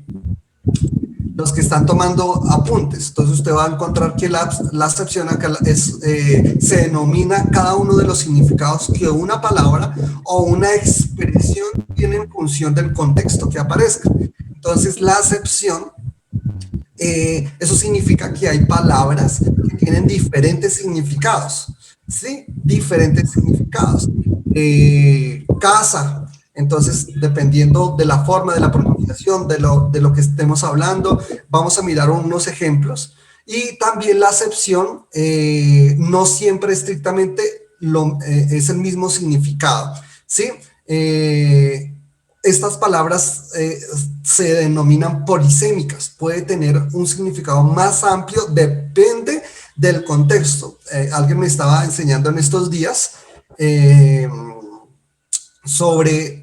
están tomando apuntes, entonces usted va a encontrar que la acepción acá se denomina cada uno de los significados que una palabra o una expresión tiene en función del contexto que aparezca. Entonces la acepción, eso significa que hay palabras que tienen diferentes significados, ¿sí? Diferentes significados. Casa. Entonces, dependiendo de la forma, de la pronunciación, de lo que estemos hablando, vamos a mirar unos ejemplos. Y también la acepción no siempre estrictamente es el mismo significado, ¿sí? Estas palabras se denominan polisémicas. Puede tener un significado más amplio, depende del contexto. Alguien me estaba enseñando en estos días sobre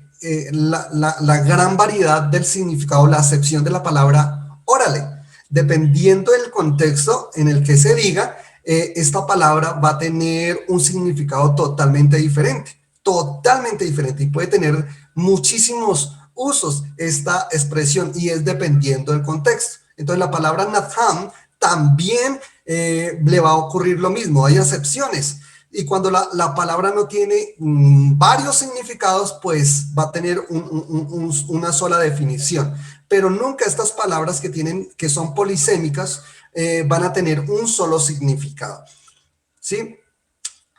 la gran variedad del significado, la acepción de la palabra órale. Dependiendo del contexto en el que se diga, esta palabra va a tener un significado totalmente diferente, y puede tener muchísimos usos esta expresión y es dependiendo del contexto. Entonces la palabra nadham también le va a ocurrir lo mismo, hay acepciones. Y cuando la palabra no tiene varios significados, pues va a tener una sola definición. Pero nunca estas palabras que son polisémicas van a tener un solo significado, ¿sí?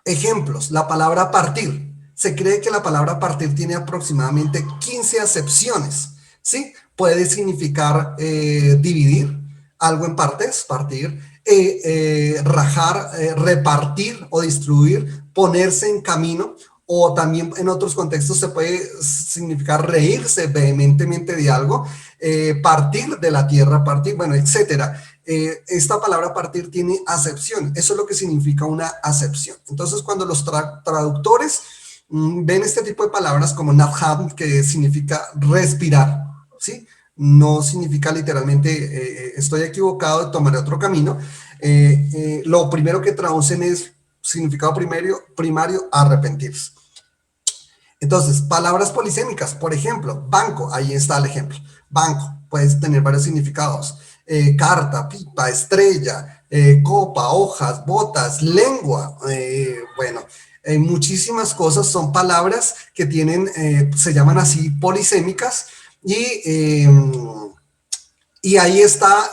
Ejemplos, la palabra partir. Se cree que la palabra partir tiene aproximadamente 15 acepciones, ¿sí? Puede significar dividir algo en partes, partir, rajar, repartir o distribuir, ponerse en camino, o también en otros contextos se puede significar reírse vehementemente de algo, partir de la tierra, partir, bueno, etcétera. Esta palabra partir tiene acepción, eso es lo que significa una acepción. Entonces, cuando los traductores ven este tipo de palabras como nafham, que significa respirar, ¿sí? No significa literalmente estoy equivocado, tomaré otro camino. Lo primero que traducen es significado primario, arrepentirse. Entonces, palabras polisémicas, por ejemplo, banco, ahí está el ejemplo. Banco, puede tener varios significados. Carta, pipa, estrella, copa, hojas, botas, lengua, bueno, muchísimas cosas son palabras que tienen, se llaman así polisémicas y y ahí está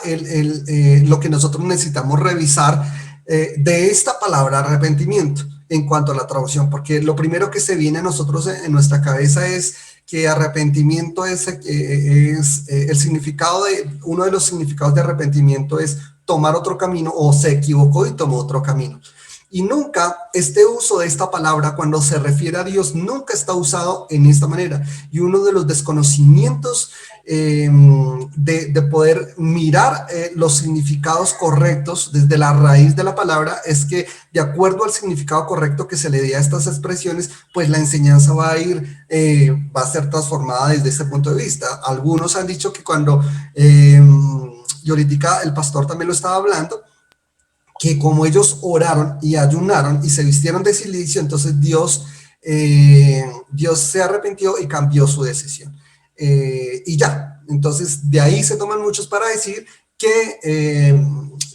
lo que nosotros necesitamos revisar de esta palabra arrepentimiento en cuanto a la traducción, porque lo primero que se viene a nosotros en nuestra cabeza es que arrepentimiento es el significado uno de los significados de arrepentimiento es tomar otro camino o se equivocó y tomó otro camino. Y nunca este uso de esta palabra cuando se refiere a Dios nunca está usado en esta manera. Y uno de los desconocimientos de poder mirar los significados correctos desde la raíz de la palabra es que de acuerdo al significado correcto que se le dé a estas expresiones, pues la enseñanza va a ser transformada desde ese punto de vista. Algunos han dicho que cuando, y ahorita el pastor también lo estaba hablando, que como ellos oraron y ayunaron y se vistieron de silicio, entonces Dios se arrepintió y cambió su decisión. Y ya, entonces de ahí se toman muchos para decir que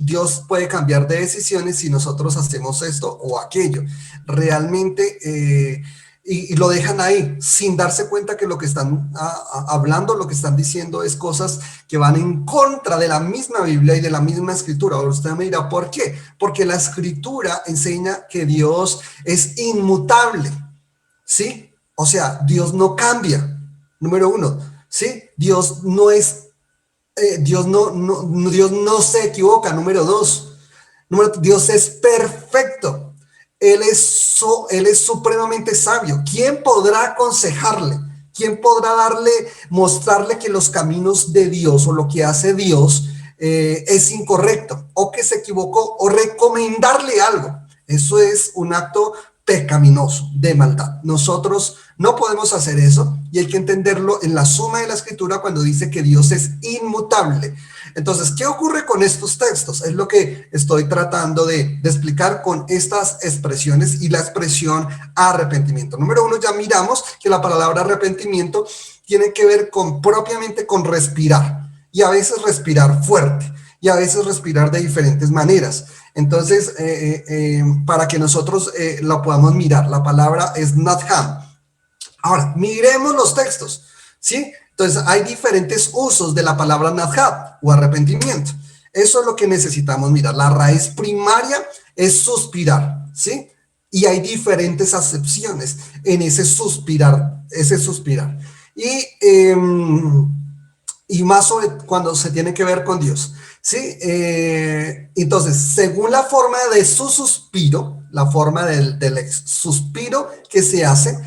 Dios puede cambiar de decisiones si nosotros hacemos esto o aquello. Realmente, y lo dejan ahí sin darse cuenta que lo que están hablando, lo que están diciendo es cosas que van en contra de la misma Biblia y de la misma escritura. Ahora usted me dirá, ¿por qué? Porque la escritura enseña que Dios es inmutable, ¿sí? O sea, Dios no cambia, número uno, ¿sí? Dios no se equivoca, número dos. Dios es perfecto. Él es supremamente sabio. ¿Quién podrá aconsejarle? ¿Quién podrá mostrarle que los caminos de Dios o lo que hace Dios es incorrecto o que se equivocó o recomendarle algo? Eso es un acto pecaminoso, de maldad. Nosotros no podemos hacer eso y hay que entenderlo en la suma de la escritura cuando dice que Dios es inmutable. Entonces, ¿qué ocurre con estos textos? Es lo que estoy tratando de explicar con estas expresiones y la expresión arrepentimiento. Número uno, ya miramos que la palabra arrepentimiento tiene que ver propiamente con respirar y a veces respirar fuerte y a veces respirar de diferentes maneras. Entonces, para que nosotros lo podamos mirar, la palabra es natham. Ahora, miremos los textos, ¿sí? Entonces, hay diferentes usos de la palabra natham o arrepentimiento. Eso es lo que necesitamos mirar. La raíz primaria es suspirar, ¿sí? Y hay diferentes acepciones en ese suspirar, y más sobre cuando se tiene que ver con Dios, ¿sí? Entonces, según la forma de su suspiro, la forma del suspiro que se hace,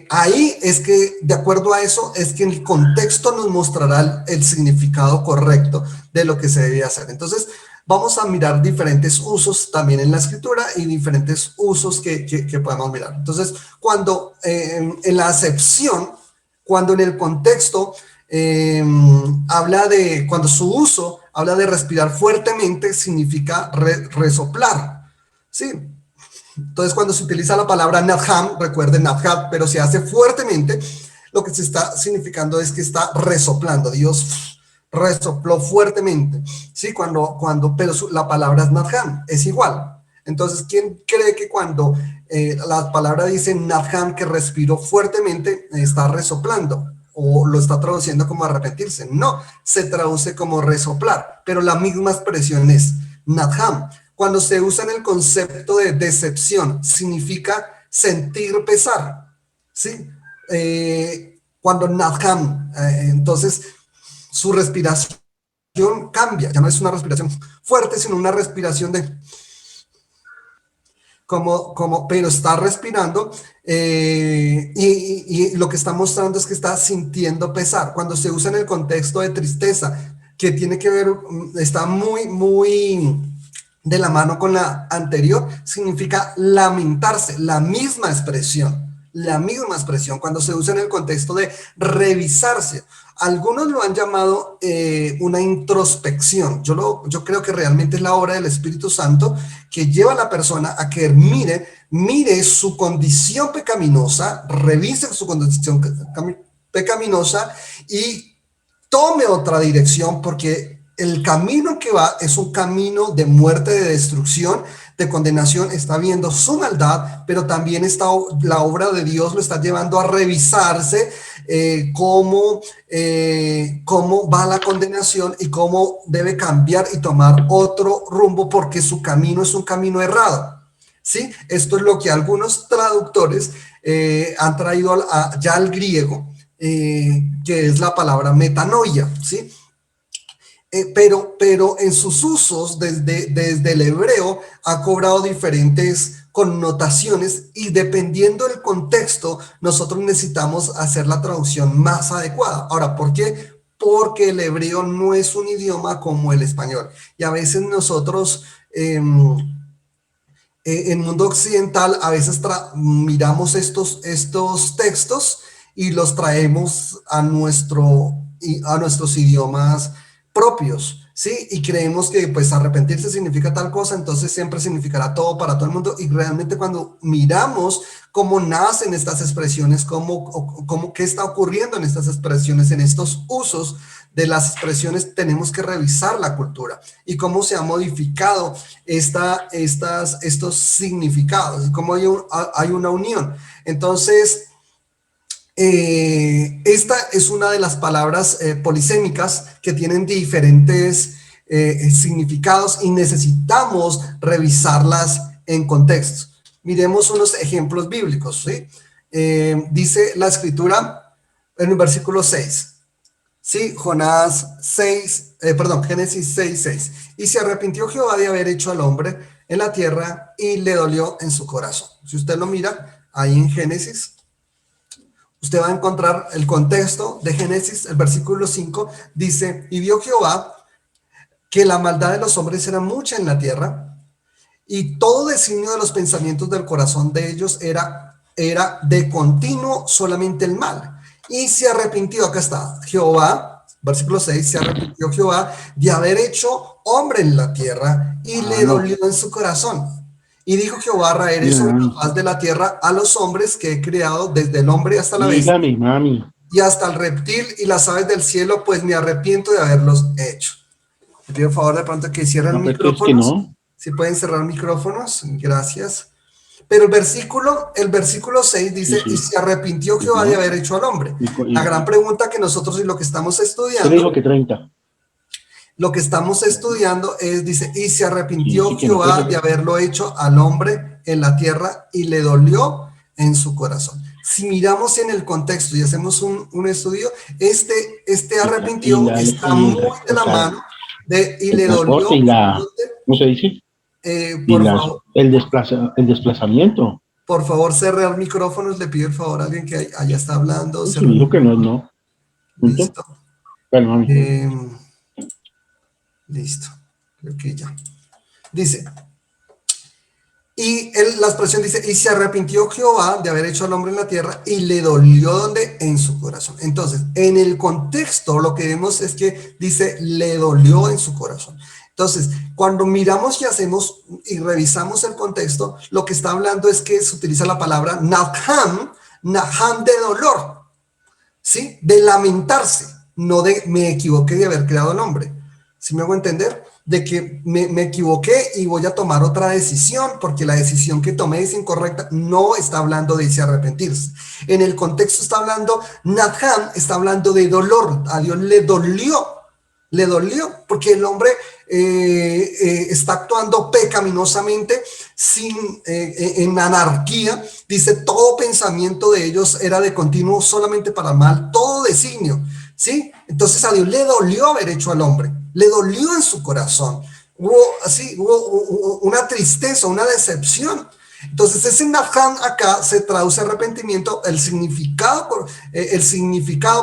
ahí es que, de acuerdo a eso, es que el contexto nos mostrará el significado correcto de lo que se debe hacer. Entonces, vamos a mirar diferentes usos también en la escritura y diferentes usos que podemos mirar. Entonces, cuando en la acepción, cuando en el contexto cuando su uso habla de respirar fuertemente, significa resoplar, ¿sí? Entonces, cuando se utiliza la palabra natham, recuerden natham, pero se hace fuertemente, lo que se está significando es que está resoplando. Dios resopló fuertemente, ¿sí? Pero la palabra es natham, es igual. Entonces, ¿quién cree que cuando la palabra dice natham, que respiró fuertemente, está resoplando? ¿O lo está traduciendo como arrepentirse? No, se traduce como resoplar, pero la misma expresión es natham. Cuando se usa en el concepto de decepción, significa sentir pesar, ¿sí? Cuando Natham, entonces su respiración cambia, ya no es una respiración fuerte, sino una respiración de pero está respirando, y lo que está mostrando es que está sintiendo pesar. Cuando se usa en el contexto de tristeza, que tiene que ver, está muy de la mano con la anterior, significa lamentarse, la misma expresión, cuando se usa en el contexto de revisarse. Algunos lo han llamado una introspección. Yo creo que realmente es la obra del Espíritu Santo que lleva a la persona a que mire su condición pecaminosa, revise su condición pecaminosa y tome otra dirección, porque el camino que va es un camino de muerte, de destrucción, de condenación. Está viendo su maldad, pero también la obra de Dios lo está llevando a revisarse, cómo va la condenación y cómo debe cambiar y tomar otro rumbo, porque su camino es un camino errado. ¿Sí? Esto es lo que algunos traductores han traído ya al griego, que es la palabra metanoia, ¿sí? Pero en sus usos desde el hebreo ha cobrado diferentes connotaciones, y dependiendo del contexto nosotros necesitamos hacer la traducción más adecuada. Ahora, ¿por qué? Porque el hebreo no es un idioma como el español, y a veces nosotros en el mundo occidental a veces miramos estos textos y los traemos a nuestros idiomas propios, ¿sí? Y creemos que pues arrepentirse significa tal cosa, entonces siempre significará todo para todo el mundo, y realmente cuando miramos cómo nacen estas expresiones, qué está ocurriendo en estas expresiones, en estos usos de las expresiones, tenemos que revisar la cultura y cómo se ha modificado estos significados, y cómo hay una unión. Entonces, esta es una de las palabras polisémicas que tienen diferentes significados, y necesitamos revisarlas en contextos. Miremos unos ejemplos bíblicos, ¿sí? Dice la escritura en el versículo 6, ¿sí? Génesis 6:6. Y se arrepintió Jehová de haber hecho al hombre en la tierra, y le dolió en su corazón. Si usted lo mira ahí en Génesis, usted va a encontrar el contexto de Génesis. El versículo 5 dice: y vio Jehová que la maldad de los hombres era mucha en la tierra, y todo designio de los pensamientos del corazón de ellos era de continuo solamente el mal. Y se arrepintió, acá está, Jehová, versículo 6, se arrepintió Jehová de haber hecho hombre en la tierra, y le dolió en su corazón. Y dijo Jehová: raeré sobre la faz de la tierra a los hombres que he creado, desde el hombre hasta la bestia, y hasta el reptil y las aves del cielo, pues me arrepiento de haberlos hecho. Le pido favor de pronto que cierren micrófonos. Si pueden cerrar micrófonos, gracias. Pero el versículo 6 dice: y se arrepintió Jehová de haber hecho al hombre. La gran pregunta que nosotros, y lo que estamos estudiando, dijo que 30. Lo que estamos estudiando es, dice: y se arrepintió Jehová de haberlo hecho al hombre en la tierra, y le dolió en su corazón. Si miramos en el contexto y hacemos un estudio, este arrepintió está muy de la mano de y le dolió. ¿Cómo se dice? Por favor, el desplazamiento. Por favor, cerrar micrófonos. Le pido el favor a alguien que allá está hablando. Sí, dijo que no. Listo. Bueno, listo. Creo que ya. Dice, y la expresión dice: y se arrepintió Jehová de haber hecho al hombre en la tierra, y le dolió ¿dónde? En su corazón. Entonces, en el contexto lo que vemos es que dice: le dolió en su corazón. Entonces, cuando miramos y hacemos y revisamos el contexto, lo que está hablando es que se utiliza la palabra Naham de dolor, ¿sí? De lamentarse, no de me equivoqué de haber creado el hombre. ¿Sí me hago entender? De que me equivoqué y voy a tomar otra decisión, porque la decisión que tomé es incorrecta. No está hablando de ese arrepentirse. En el contexto está hablando, Naham está hablando de dolor. A Dios le dolió, porque el hombre está actuando pecaminosamente, en anarquía. Dice, todo pensamiento de ellos era de continuo solamente para mal, todo designio, ¿sí? Entonces a Dios le dolió haber hecho al hombre, le dolió en su corazón. Hubo una tristeza, una decepción. Entonces ese Nathan acá se traduce arrepentimiento, el significado,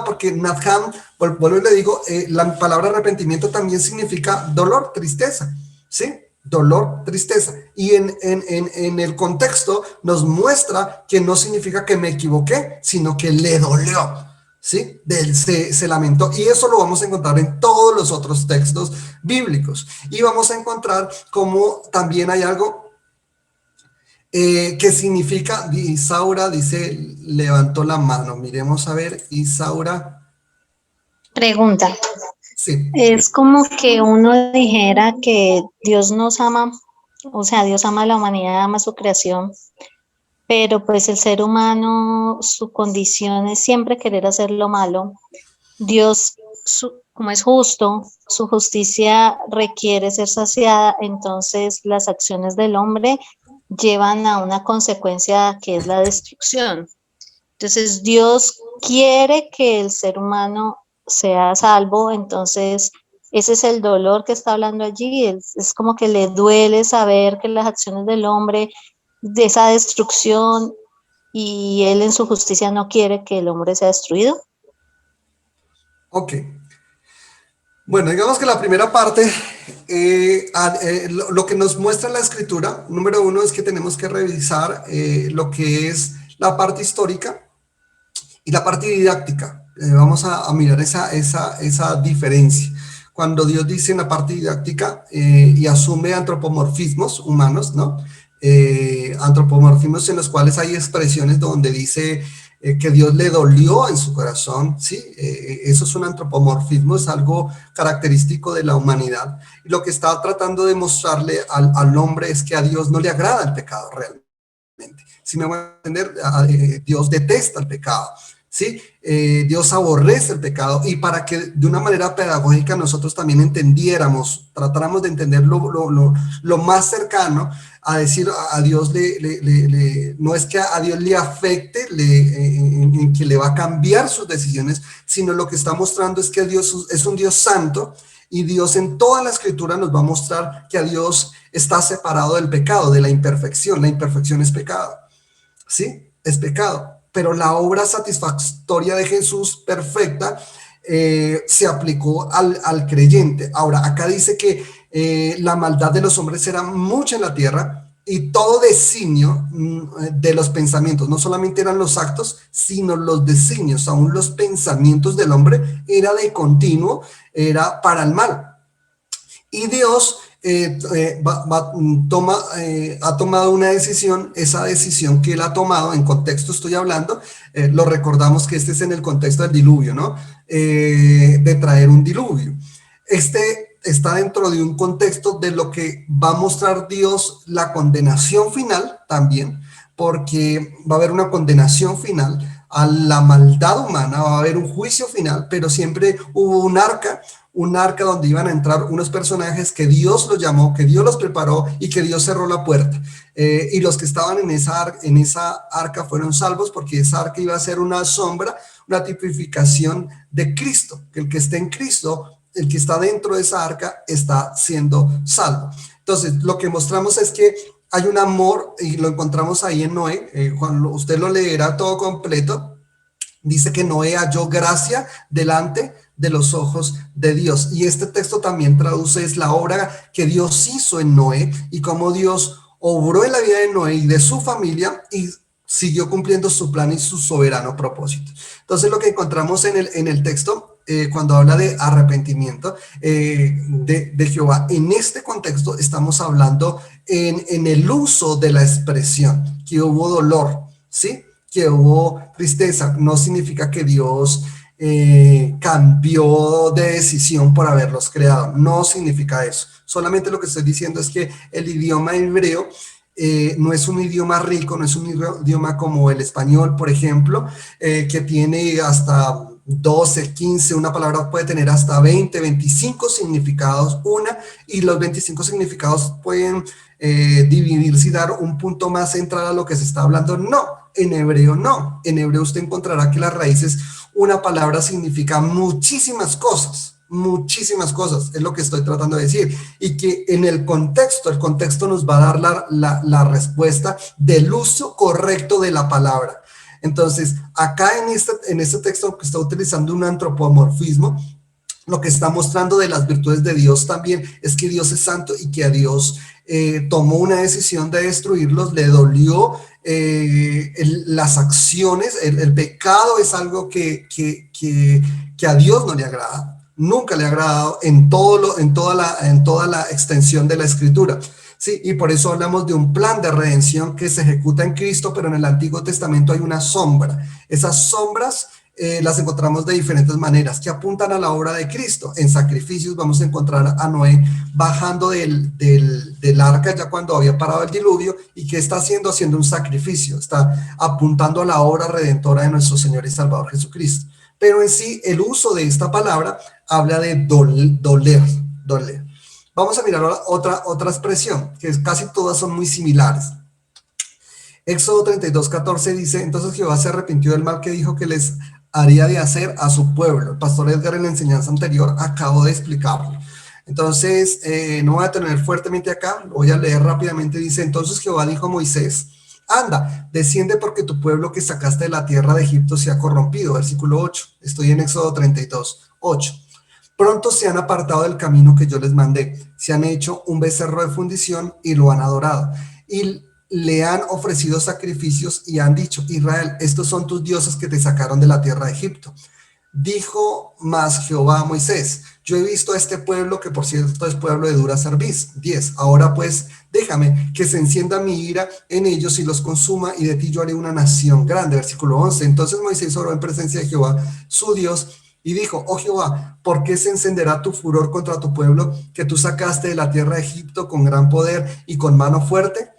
porque Nathan, vuelvo y le digo, la palabra arrepentimiento también significa dolor, tristeza, ¿sí? Dolor, tristeza. Y en el contexto nos muestra que no significa que me equivoqué, sino que le dolió, ¿sí? Se lamentó. Y eso lo vamos a encontrar en todos los otros textos bíblicos. Y vamos a encontrar como también hay algo que significa, Isaura dice, levantó la mano. Miremos a ver, Isaura. Pregunta. Sí. Es como que uno dijera que Dios nos ama, o sea, Dios ama a la humanidad, ama su creación, pero pues el ser humano, su condición es siempre querer hacer lo malo. Dios, como es justo, su justicia requiere ser saciada, entonces las acciones del hombre llevan a una consecuencia que es la destrucción. Entonces Dios quiere que el ser humano sea salvo, entonces ese es el dolor que está hablando allí, es como que le duele saber que las acciones del hombre, de esa destrucción, y él en su justicia no quiere que el hombre sea destruido. Ok. Bueno, digamos que la primera parte, lo que nos muestra la escritura, número uno, es que tenemos que revisar lo que es la parte histórica y la parte didáctica. Vamos a mirar esa diferencia. Cuando Dios dice en la parte didáctica y asume antropomorfismos humanos, ¿no? Antropomorfismos en los cuales hay expresiones donde dice que Dios le dolió en su corazón, ¿sí? Eso es un antropomorfismo, es algo característico de la humanidad. Y lo que está tratando de mostrarle al hombre es que a Dios no le agrada el pecado realmente. Si me voy a entender, Dios detesta el pecado, ¿sí? Dios aborrece el pecado, y para que de una manera pedagógica nosotros también entendiéramos, tratáramos de entender lo más cercano a decir a Dios, no es que a Dios le afecte en que le va a cambiar sus decisiones, sino lo que está mostrando es que Dios es un Dios santo, y Dios en toda la escritura nos va a mostrar que a Dios está separado del pecado, de la imperfección. La imperfección es pecado, ¿sí? Es pecado. Pero la obra satisfactoria de Jesús, perfecta, se aplicó al creyente. Ahora, acá dice que la maldad de los hombres era mucha en la tierra, y todo designio de los pensamientos, no solamente eran los actos, sino los designios, aún los pensamientos del hombre, era de continuo, era para el mal. Y Dios ha tomado una decisión. Esa decisión que él ha tomado, en contexto estoy hablando, lo recordamos que este es en el contexto del diluvio, ¿no? De traer un diluvio. Este está dentro de un contexto de lo que va a mostrar Dios, la condenación final también, porque va a haber una condenación final a la maldad humana, va a haber un juicio final, pero siempre hubo un arca donde iban a entrar unos personajes que Dios los llamó, que Dios los preparó y que Dios cerró la puerta. Y los que estaban en esa arca fueron salvos, porque esa arca iba a ser una sombra, una tipificación de Cristo, que el que esté en Cristo, el que está dentro de esa arca, está siendo salvo. Entonces, lo que mostramos es que hay un amor, y lo encontramos ahí en Noé. Cuando usted lo leerá todo completo, dice que Noé halló gracia delante de los ojos de Dios. Y este texto también traduce es la obra que Dios hizo en Noé, y cómo Dios obró en la vida de Noé y de su familia, y siguió cumpliendo su plan y su soberano propósito. Entonces, lo que encontramos en el texto, cuando habla de arrepentimiento de Jehová, en este contexto estamos hablando en el uso de la expresión, que hubo dolor, ¿sí? Que hubo tristeza. No significa que Dios cambió de decisión por haberlos creado, no significa eso. Solamente lo que estoy diciendo es que el idioma hebreo no es un idioma rico, no es un idioma como el español, por ejemplo, que tiene hasta 12, 15, una palabra puede tener hasta 20, 25 significados, y los 25 significados pueden dividirse y dar un punto más central a lo que se está hablando. No, en hebreo no. En hebreo usted encontrará que las raíces, una palabra significa muchísimas cosas, es lo que estoy tratando de decir, y que en el contexto nos va a dar la respuesta del uso correcto de la palabra. Entonces, acá en este texto que está utilizando un antropomorfismo, lo que está mostrando de las virtudes de Dios también es que Dios es santo y que a Dios tomó una decisión de destruirlos, le dolió las acciones, el pecado es algo que a Dios no le agrada. Nunca le ha agradado en toda la extensión de la Escritura. Sí, y por eso hablamos de un plan de redención que se ejecuta en Cristo, pero en el Antiguo Testamento hay una sombra. Esas sombras las encontramos de diferentes maneras que apuntan a la obra de Cristo. En sacrificios vamos a encontrar a Noé bajando del arca ya cuando había parado el diluvio. ¿Y qué está haciendo? Haciendo un sacrificio. Está apuntando a la obra redentora de nuestro Señor y Salvador Jesucristo. Pero en sí, el uso de esta palabra habla de doler. Vamos a mirar otra expresión, que casi todas son muy similares. Éxodo 32:14 dice, entonces Jehová se arrepintió del mal que dijo que les haría de hacer a su pueblo. El pastor Edgar en la enseñanza anterior acabo de explicarlo. Entonces, no voy a tener fuertemente acá, lo voy a leer rápidamente. Dice, entonces Jehová dijo a Moisés, anda, desciende porque tu pueblo que sacaste de la tierra de Egipto se ha corrompido. Versículo 8, estoy en Éxodo 32:8. Pronto se han apartado del camino que yo les mandé, se han hecho un becerro de fundición y lo han adorado, y le han ofrecido sacrificios y han dicho, Israel, estos son tus dioses que te sacaron de la tierra de Egipto. Dijo más Jehová a Moisés, yo he visto a este pueblo, que por cierto es pueblo de dura cerviz. 10, ahora pues déjame que se encienda mi ira en ellos y los consuma, y de ti yo haré una nación grande. Versículo 11, entonces Moisés oró en presencia de Jehová, su Dios, y dijo, oh Jehová, ¿por qué se encenderá tu furor contra tu pueblo que tú sacaste de la tierra de Egipto con gran poder y con mano fuerte?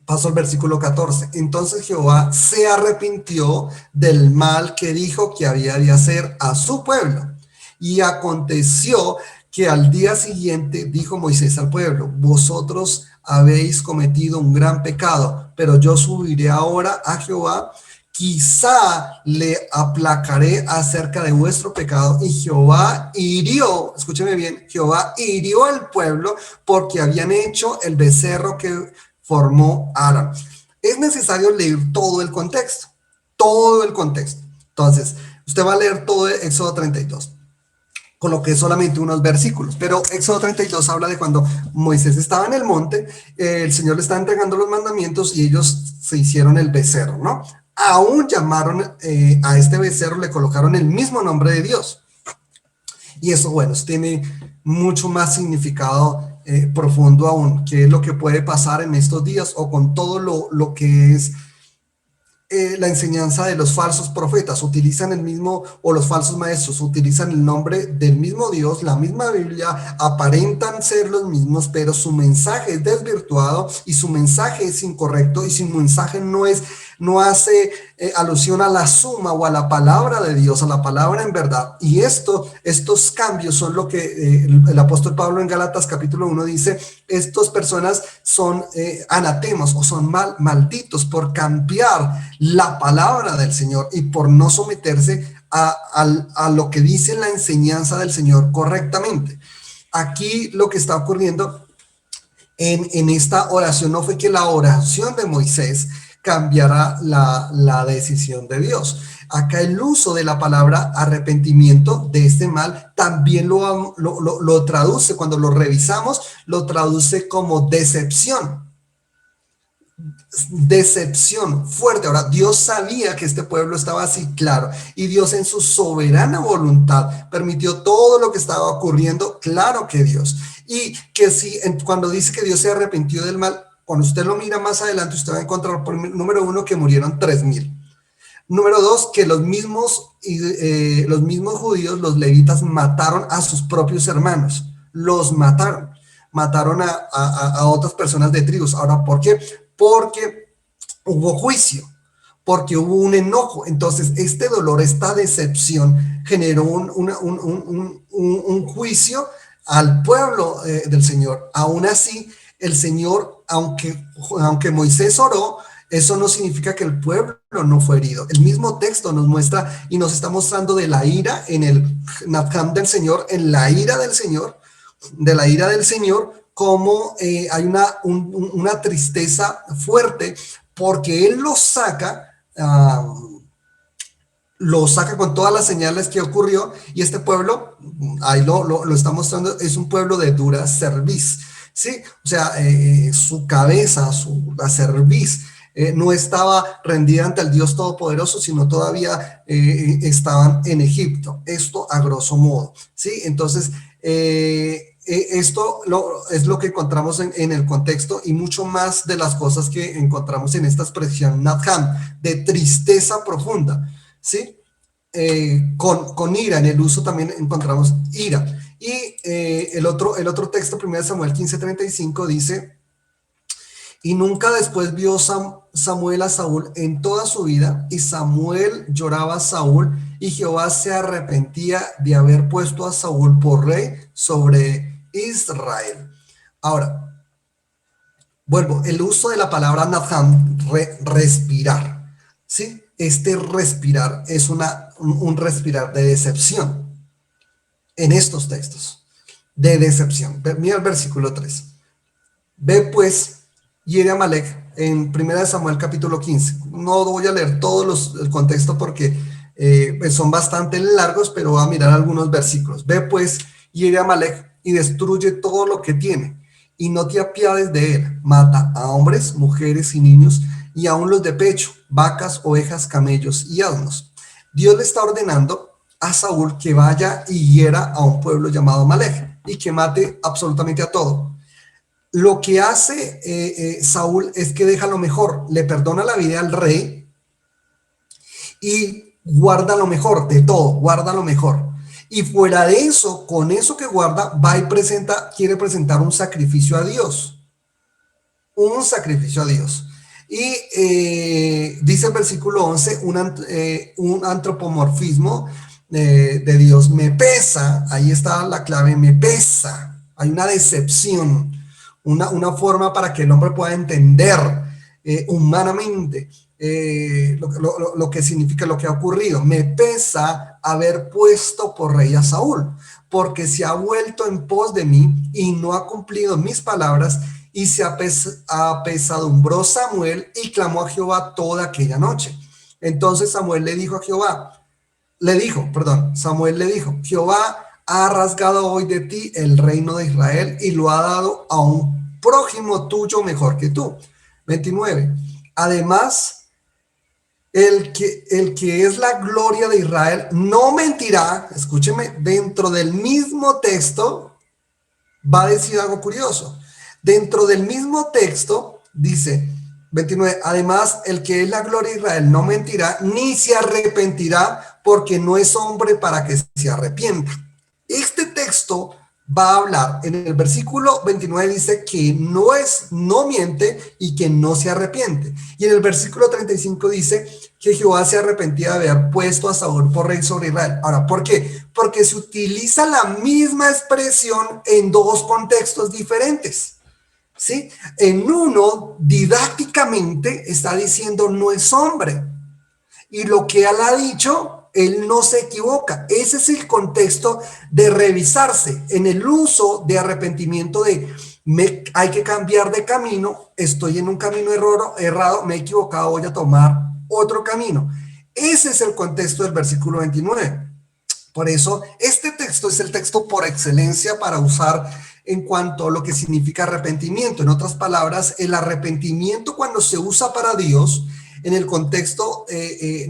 Paso al versículo 14. Entonces Jehová se arrepintió del mal que dijo que había de hacer a su pueblo. Y aconteció que al día siguiente dijo Moisés al pueblo, vosotros habéis cometido un gran pecado, pero yo subiré ahora a Jehová, quizá le aplacaré acerca de vuestro pecado. Y Jehová hirió, escúcheme bien, Jehová hirió al pueblo porque habían hecho el becerro que formó Aarón. Es necesario leer todo el contexto. Entonces, usted va a leer todo de Éxodo 32, con lo que es solamente unos versículos, pero Éxodo 32 habla de cuando Moisés estaba en el monte, el Señor le estaba entregando los mandamientos y ellos se hicieron el becerro, ¿no? Aún llamaron a este becerro, le colocaron el mismo nombre de Dios. Y eso, bueno, tiene mucho más significado profundo aún, que es lo que puede pasar en estos días o con todo lo que es la enseñanza de los falsos profetas. Utilizan el mismo, o los falsos maestros utilizan el nombre del mismo Dios, la misma Biblia, aparentan ser los mismos, pero su mensaje es desvirtuado y su mensaje es incorrecto, y su mensaje no hace alusión a la suma o a la palabra de Dios, a la palabra en verdad. Y estos cambios son lo que el apóstol Pablo en Gálatas capítulo 1 dice, estas personas son anatemas o son malditos por cambiar la palabra del Señor y por no someterse a lo que dice la enseñanza del Señor correctamente. Aquí lo que está ocurriendo en esta oración no fue que la oración de Moisés cambiará la decisión de Dios. Acá el uso de la palabra arrepentimiento de este mal también lo traduce, cuando lo revisamos, lo traduce como decepción fuerte. Ahora, Dios sabía que este pueblo estaba así, claro, y Dios en su soberana voluntad permitió todo lo que estaba ocurriendo, claro que Dios, y que si cuando dice que Dios se arrepintió del mal, cuando usted lo mira más adelante, usted va a encontrar, número 1, que murieron 3,000. Número 2, que los mismos judíos, los levitas, mataron a sus propios hermanos. Los mataron a otras personas de tribus. Ahora, ¿por qué? Porque hubo juicio. porque hubo un enojo. Entonces, este dolor, esta decepción generó un juicio al pueblo del Señor. Aún así, el Señor, aunque Moisés oró, eso no significa que el pueblo no fue herido. El mismo texto nos muestra y nos está mostrando de la ira en el Natham del Señor, en la ira del Señor, de la ira del Señor, como hay una tristeza fuerte, porque Él lo saca con todas las señales que ocurrió, y este pueblo, ahí lo está mostrando, es un pueblo de dura cerviz, ¿sí? O sea, su cabeza, la cerviz, no estaba rendida ante el Dios Todopoderoso, sino todavía estaban en Egipto. Esto a grosso modo, ¿sí? Entonces, esto es lo que encontramos en el contexto, y mucho más de las cosas que encontramos en esta expresión Natham, de tristeza profunda, ¿sí? Con ira, en el uso también encontramos ira. Y el otro texto, 1 Samuel 15:35, dice: y nunca después vio Samuel a Saúl en toda su vida, y Samuel lloraba a Saúl, y Jehová se arrepentía de haber puesto a Saúl por rey sobre Israel. Ahora, vuelvo, el uso de la palabra Natham, respirar, ¿sí? Este respirar es un respirar de decepción en estos textos, de decepción. Mira el versículo 3. Ve pues, hiere a Amalek, en 1 Samuel capítulo 15. No voy a leer el contexto porque pues son bastante largos, pero voy a mirar algunos versículos. Ve pues, hiere a Amalek y destruye todo lo que tiene, y no te apiades de él. Mata a hombres, mujeres y niños, y aún los de pecho, vacas, ovejas, camellos y asnos. Dios le está ordenando a Saúl que vaya y hiera a un pueblo llamado Amalek y que mate absolutamente a todo. Lo que hace Saúl es que deja lo mejor, le perdona la vida al rey y guarda lo mejor de todo, guarda lo mejor. Y fuera de eso, con eso que guarda, va y quiere presentar un sacrificio a Dios. Un sacrificio a Dios. Y dice el versículo 11, un antropomorfismo de Dios. Me pesa, ahí está la clave, me pesa. Hay una decepción. Una forma para que el hombre pueda entender humanamente lo que significa lo que ha ocurrido. Me pesa haber puesto por rey a Saúl, porque se ha vuelto en pos de mí y no ha cumplido mis palabras, y se apesadumbró Samuel y clamó a Jehová toda aquella noche. Entonces Samuel le dijo, Samuel le dijo, Jehová ha rasgado hoy de ti el reino de Israel y lo ha dado a un prójimo tuyo mejor que tú. 29. Además, el que es la gloria de Israel no mentirá. Escúcheme, dentro del mismo texto va a decir algo curioso. Dentro del mismo texto dice 29, además el que es la gloria de Israel no mentirá ni se arrepentirá, porque no es hombre para que se arrepienta. Este texto va a hablar, en el versículo 29 dice que no miente y que no se arrepiente. Y en el versículo 35 dice que Jehová se arrepentía de haber puesto a Saúl por rey sobre Israel. Ahora, ¿por qué? Porque se utiliza la misma expresión en dos contextos diferentes, ¿sí? En uno, didácticamente, está diciendo no es hombre. Y lo que él ha dicho, él no se equivoca. Ese es el contexto de revisarse. En el uso de arrepentimiento hay que cambiar de camino, estoy en un camino errado, me he equivocado, voy a tomar otro camino. Ese es el contexto del versículo 29. Por eso, este texto es el texto por excelencia para usar en cuanto a lo que significa arrepentimiento. En otras palabras, el arrepentimiento, cuando se usa para Dios, en el contexto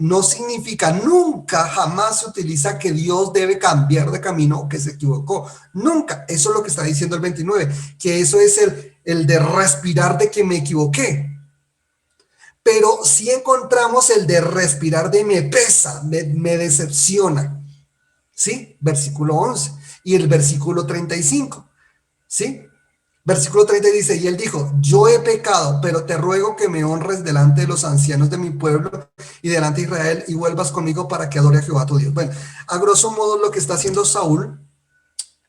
no significa, nunca, jamás se utiliza que Dios debe cambiar de camino o que se equivocó. Nunca. Eso es lo que está diciendo el 29, que eso es el de respirar de que me equivoqué. Pero sí encontramos el de respirar de me pesa, me decepciona. ¿Sí? Versículo 11. Y el versículo 35. ¿Sí? Versículo 30 dice, y él dijo, yo he pecado, pero te ruego que me honres delante de los ancianos de mi pueblo y delante de Israel y vuelvas conmigo para que adore a Jehová tu Dios. Bueno, a grosso modo lo que está haciendo Saúl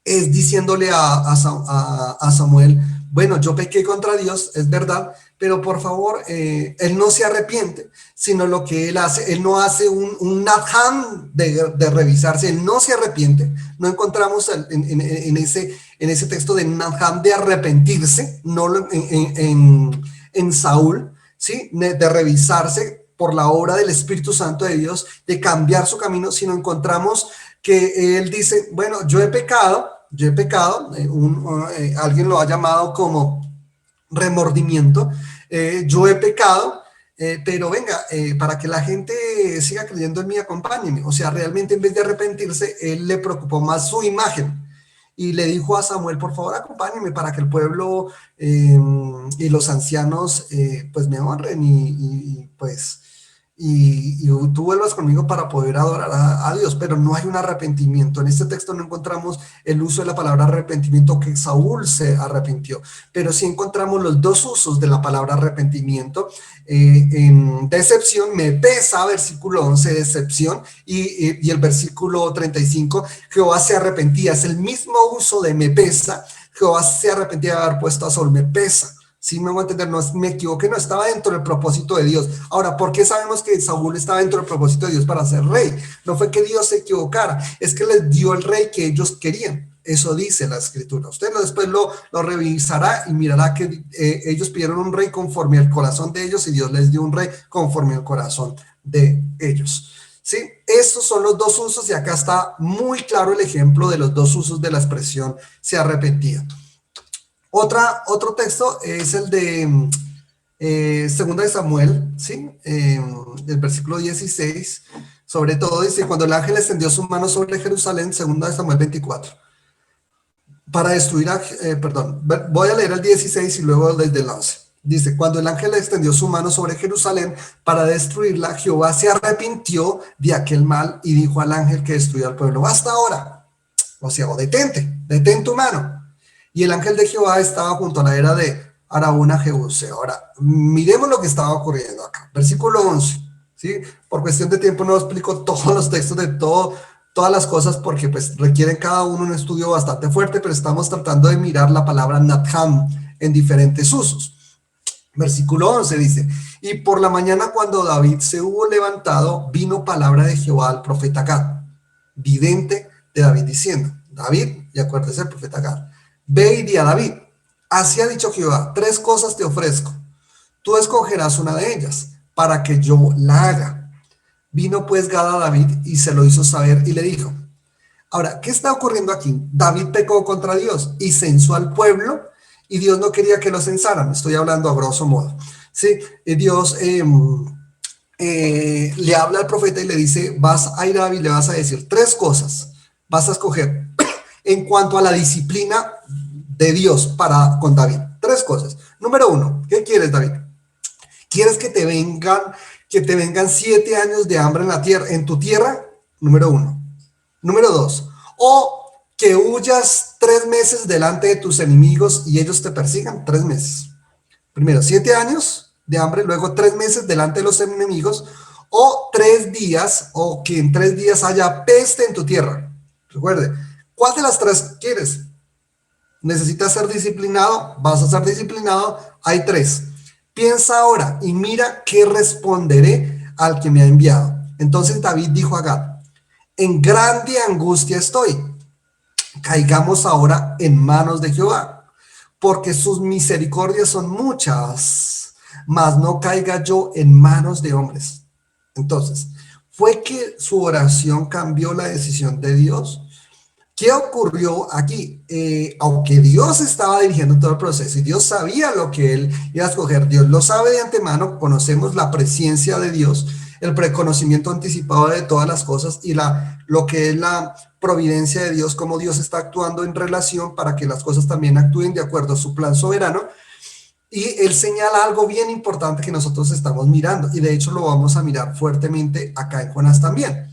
es diciéndole a Samuel, bueno, yo pequé contra Dios, es verdad, pero por favor, él no se arrepiente, sino lo que él hace, él no hace un Nathan de revisarse, él no se arrepiente. No encontramos en ese texto de Nathan de arrepentirse, no en Saúl, ¿sí? De revisarse por la obra del Espíritu Santo de Dios, de cambiar su camino, sino encontramos que él dice, bueno, yo he pecado, alguien lo ha llamado como remordimiento, yo he pecado, pero venga, para que la gente siga creyendo en mí, acompáñenme. O sea, realmente en vez de arrepentirse, él le preocupó más su imagen y le dijo a Samuel, por favor, acompáñenme para que el pueblo y los ancianos pues me honren y tú vuelvas conmigo para poder adorar a Dios, pero no hay un arrepentimiento. En este texto no encontramos el uso de la palabra arrepentimiento, que Saúl se arrepintió, pero sí encontramos los dos usos de la palabra arrepentimiento. En decepción, me pesa, versículo 11, decepción, y el versículo 35, Jehová se arrepentía, es el mismo uso de me pesa. Jehová se arrepentía de haber puesto a Saúl, me pesa. Sí, me voy a entender, no, me equivoqué, no estaba dentro del propósito de Dios. Ahora, ¿por qué sabemos que Saúl estaba dentro del propósito de Dios para ser rey? No fue que Dios se equivocara, es que les dio el rey que ellos querían. Eso dice la escritura. Usted después lo revisará y mirará que ellos pidieron un rey conforme al corazón de ellos y Dios les dio un rey conforme al corazón de ellos. ¿Sí? Estos son los dos usos y acá está muy claro el ejemplo de los dos usos de la expresión se arrepentía. Otro texto es el de Segunda de Samuel, ¿sí? El versículo 16, sobre todo dice, cuando el ángel extendió su mano sobre Jerusalén, Segunda de Samuel 24, para destruir voy a leer el 16 y luego desde el 11. Dice, cuando el ángel extendió su mano sobre Jerusalén para destruirla, Jehová se arrepintió de aquel mal y dijo al ángel que destruyó al pueblo, basta ahora, o sea, detén tu mano. Y el ángel de Jehová estaba junto a la era de Araúna Jebuseo. Ahora, miremos lo que estaba ocurriendo acá. Versículo 11, ¿sí? Por cuestión de tiempo no explico todos los textos de todas las cosas porque pues requieren cada uno un estudio bastante fuerte, pero estamos tratando de mirar la palabra Natham en diferentes usos. Versículo 11 dice, y por la mañana cuando David se hubo levantado, vino palabra de Jehová al profeta Gad, vidente de David, diciendo, David, y acuérdese el profeta Gad, ve y di a David, así ha dicho Jehová, 3 cosas te ofrezco, tú escogerás una de ellas, para que yo la haga. Vino pues Gad a David y se lo hizo saber y le dijo. Ahora, ¿qué está ocurriendo aquí? David pecó contra Dios y censó al pueblo y Dios no quería que lo censaran. Estoy hablando a grosso modo. ¿Sí? Dios le habla al profeta y le dice, vas a ir a David, le vas a decir 3 cosas, vas a escoger en cuanto a la disciplina de Dios con David. 3 cosas. Número 1, ¿qué quieres, David? ¿Quieres que te vengan 7 años de hambre en tu tierra? Número 1. Número 2, o que huyas 3 meses delante de tus enemigos y ellos te persigan 3 meses. Primero, 7 años de hambre, luego 3 meses delante de los enemigos, o 3 días, o que en 3 días haya peste en tu tierra. Recuerde, ¿cuál de las 3 quieres? ¿Necesitas ser disciplinado? ¿Vas a ser disciplinado? Hay 3. Piensa ahora y mira qué responderé al que me ha enviado. Entonces David dijo a Gad, en grande angustia estoy. Caigamos ahora en manos de Jehová, porque sus misericordias son muchas, mas no caiga yo en manos de hombres. Entonces, ¿fue que su oración cambió la decisión de Dios? ¿Qué ocurrió aquí? Aunque Dios estaba dirigiendo todo el proceso y Dios sabía lo que él iba a escoger, Dios lo sabe de antemano, conocemos la presciencia de Dios, el preconocimiento anticipado de todas las cosas y lo que es la providencia de Dios, cómo Dios está actuando en relación para que las cosas también actúen de acuerdo a su plan soberano. Y él señala algo bien importante que nosotros estamos mirando, y de hecho lo vamos a mirar fuertemente acá en Jonás también,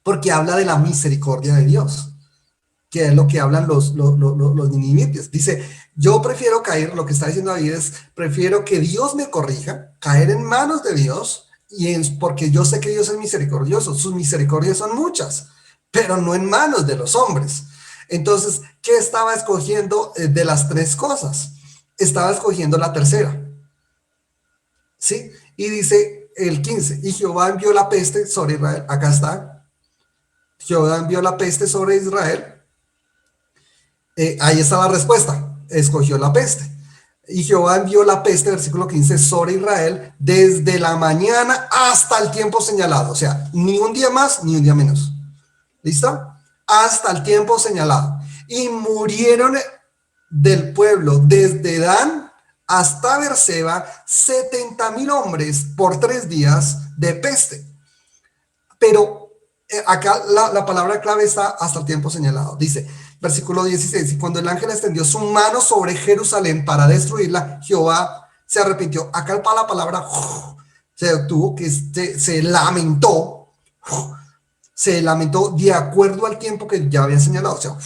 porque habla de la misericordia de Dios. que es lo que hablan los ninivitas. Dice, yo prefiero caer, lo que está diciendo David es, prefiero que Dios me corrija, caer en manos de Dios, porque yo sé que Dios es misericordioso, sus misericordias son muchas, pero no en manos de los hombres. Entonces, ¿qué estaba escogiendo de las tres cosas? Estaba escogiendo la tercera, ¿sí? Y dice el 15, y Jehová envió la peste sobre Israel, acá está, Jehová envió la peste sobre Israel, ahí está la respuesta, escogió la peste. Y Jehová envió la peste, versículo 15, sobre Israel desde la mañana hasta el tiempo señalado. O sea, ni un día más, ni un día menos. ¿Listo? Hasta el tiempo señalado. Y murieron del pueblo desde Dan hasta Beerseba 70,000 hombres por 3 días de peste. Pero acá la palabra clave está hasta el tiempo señalado. Dice, versículo 16, y cuando el ángel extendió su mano sobre Jerusalén para destruirla, Jehová se arrepintió. Acá la palabra se obtuvo, que se lamentó de acuerdo al tiempo que ya había señalado. O sea,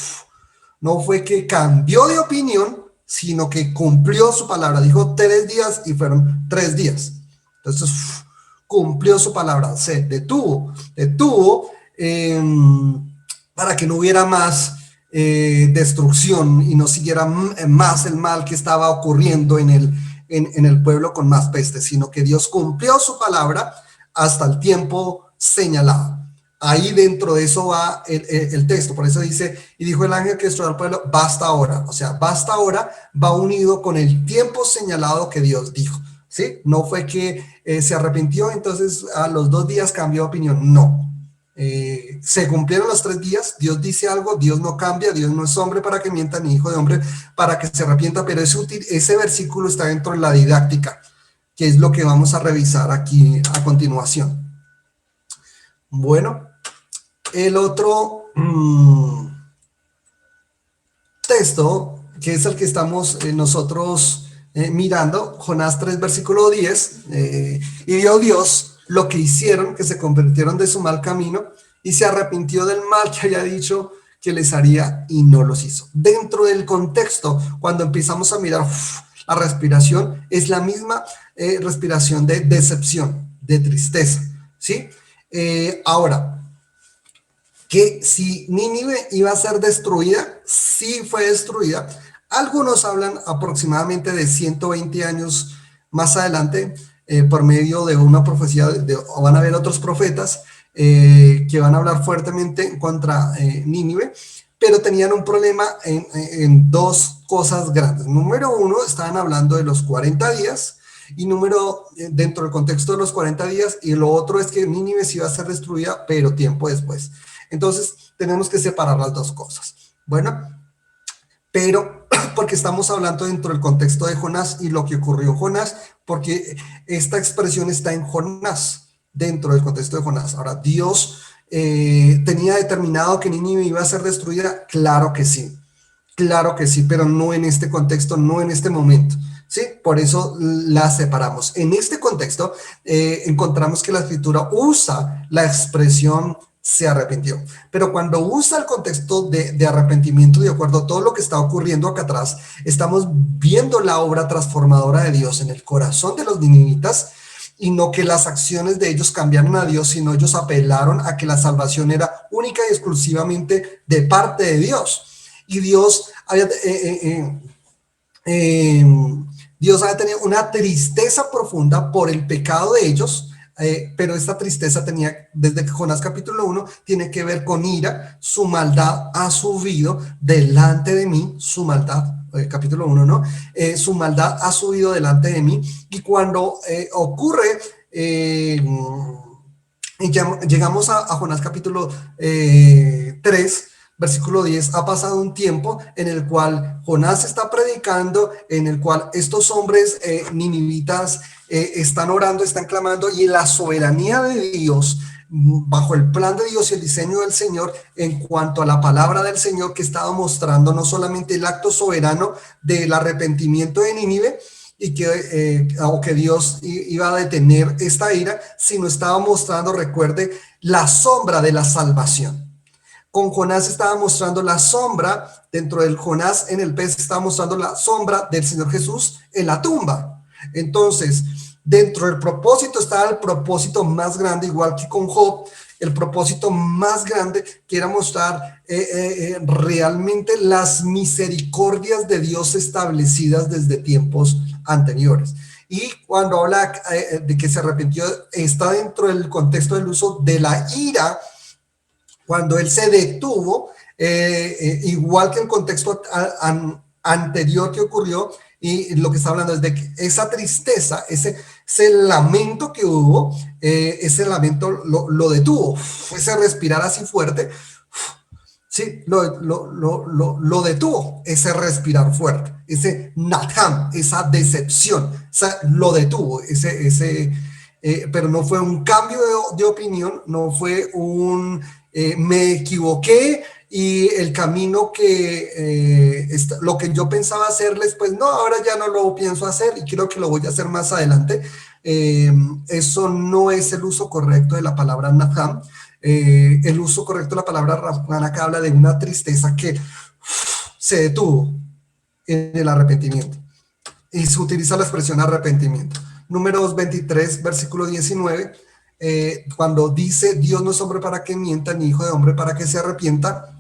no fue que cambió de opinión, sino que cumplió su palabra. Dijo 3 días y fueron 3 días. Entonces, cumplió su palabra, se detuvo para que no hubiera más destrucción y no siguiera más el mal que estaba ocurriendo en el pueblo con más peste, sino que Dios cumplió su palabra hasta el tiempo señalado. Ahí dentro de eso va el texto, por eso dice, y dijo el ángel que destruyó al pueblo, basta ahora. O sea, basta ahora va unido con el tiempo señalado que Dios dijo, ¿sí? No fue que se arrepintió, entonces a los 2 días cambió de opinión, no. Se cumplieron los 3 días, Dios dice algo, Dios no cambia, Dios no es hombre para que mienta, ni hijo de hombre para que se arrepienta, pero ese versículo está dentro de la didáctica, que es lo que vamos a revisar aquí a continuación. Bueno, el otro texto, que es el que estamos nosotros mirando, Jonás 3, versículo 10, y vio Dios lo que hicieron, que se convirtieron de su mal camino, y se arrepintió del mal que había dicho que les haría, y no los hizo. Dentro del contexto, cuando empezamos a mirar la respiración, es la misma respiración de decepción, de tristeza, ¿sí? Ahora, que si Nínive iba a ser destruida, sí fue destruida. Algunos hablan aproximadamente de 120 años más adelante, por medio de una profecía, o van a haber otros profetas que van a hablar fuertemente contra Nínive, pero tenían un problema en 2 cosas grandes. Número 1, estaban hablando de los 40 días, y dentro del contexto de los 40 días, y lo otro es que Nínive sí iba a ser destruida, pero tiempo después. Entonces, tenemos que separar las 2 cosas. Bueno, pero porque estamos hablando dentro del contexto de Jonás y lo que ocurrió en Jonás, porque esta expresión está en Jonás, dentro del contexto de Jonás. Ahora, ¿Dios tenía determinado que Nínive iba a ser destruida? Claro que sí, pero no en este contexto, no en este momento. ¿Sí? Por eso la separamos. En este contexto encontramos que la escritura usa la expresión se arrepintió, pero cuando usa el contexto de arrepentimiento, de acuerdo a todo lo que está ocurriendo acá atrás, estamos viendo la obra transformadora de Dios en el corazón de los ninivitas, y no que las acciones de ellos cambiaron a Dios, sino ellos apelaron a que la salvación era única y exclusivamente de parte de Dios, y Dios había tenido una tristeza profunda por el pecado de ellos, pero esta tristeza tenía, desde Jonás capítulo 1, tiene que ver con ira. Su maldad ha subido delante de mí, su maldad, capítulo 1, ¿no? Su maldad ha subido delante de mí, y cuando ocurre, llegamos a Jonás capítulo 3, versículo 10, ha pasado un tiempo en el cual Jonás está predicando, en el cual estos hombres ninivitas están orando, están clamando, y en la soberanía de Dios, bajo el plan de Dios y el diseño del Señor, en cuanto a la palabra del Señor, que estaba mostrando no solamente el acto soberano del arrepentimiento de Nínive, y que Dios iba a detener esta ira, sino estaba mostrando, recuerde, la sombra de la salvación. con Jonás estaba mostrando la sombra, dentro del Jonás en el pez estaba mostrando la sombra del Señor Jesús en la tumba. Entonces, dentro del propósito estaba el propósito más grande, igual que con Job, el propósito más grande que era mostrar realmente las misericordias de Dios establecidas desde tiempos anteriores. Y cuando habla de que se arrepintió, está dentro del contexto del uso de la ira, cuando él se detuvo, igual que el contexto anterior que ocurrió, y lo que está hablando es de que esa tristeza, ese lamento que hubo, ese lamento lo detuvo, ese respirar así fuerte, sí, lo detuvo, ese respirar fuerte, ese natam, esa decepción, lo detuvo, pero no fue un cambio de opinión, no fue un me equivoqué y el camino que lo que yo pensaba hacerles, pues no, ahora ya no lo pienso hacer y creo que lo voy a hacer más adelante. Eso no es el uso correcto de la palabra natam. El uso correcto de la palabra rafana, que habla de una tristeza que se detuvo en el arrepentimiento, y se utiliza la expresión arrepentimiento. Números 23, versículo 19, cuando dice Dios no es hombre para que mienta, ni hijo de hombre para que se arrepienta,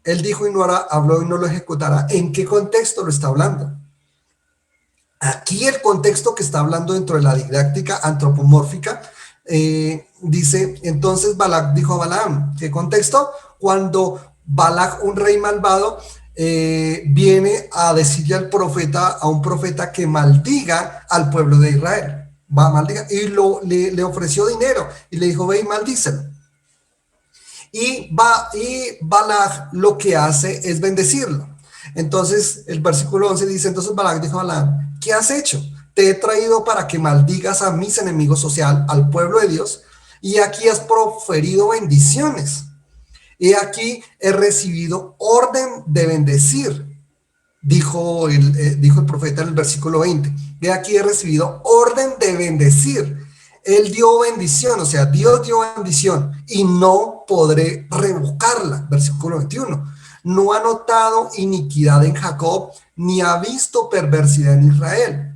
él dijo y no hará, habló y no lo ejecutará. ¿En qué contexto lo está hablando? Aquí el contexto que está hablando dentro de la didáctica antropomórfica, dice, entonces Balac dijo a Balaam, ¿qué contexto? Cuando Balac, un rey malvado, viene a decirle a un profeta que maldiga al pueblo de Israel, va a maldiga, y le ofreció dinero, y le dijo, ve y maldícelo. Y Balac lo que hace es bendecirlo. Entonces el versículo 11 dice, entonces Balac dijo a Balaam, ¿qué has hecho? Te he traído para que maldigas a mis enemigos, o sea, al pueblo de Dios, y aquí has proferido bendiciones. Y aquí he recibido orden de bendecir, dijo el profeta en el versículo 20. Y aquí he recibido orden de bendecir. Él dio bendición, o sea, Dios dio bendición y no podré revocarla. Versículo 21. No ha notado iniquidad en Jacob, ni ha visto perversidad en Israel.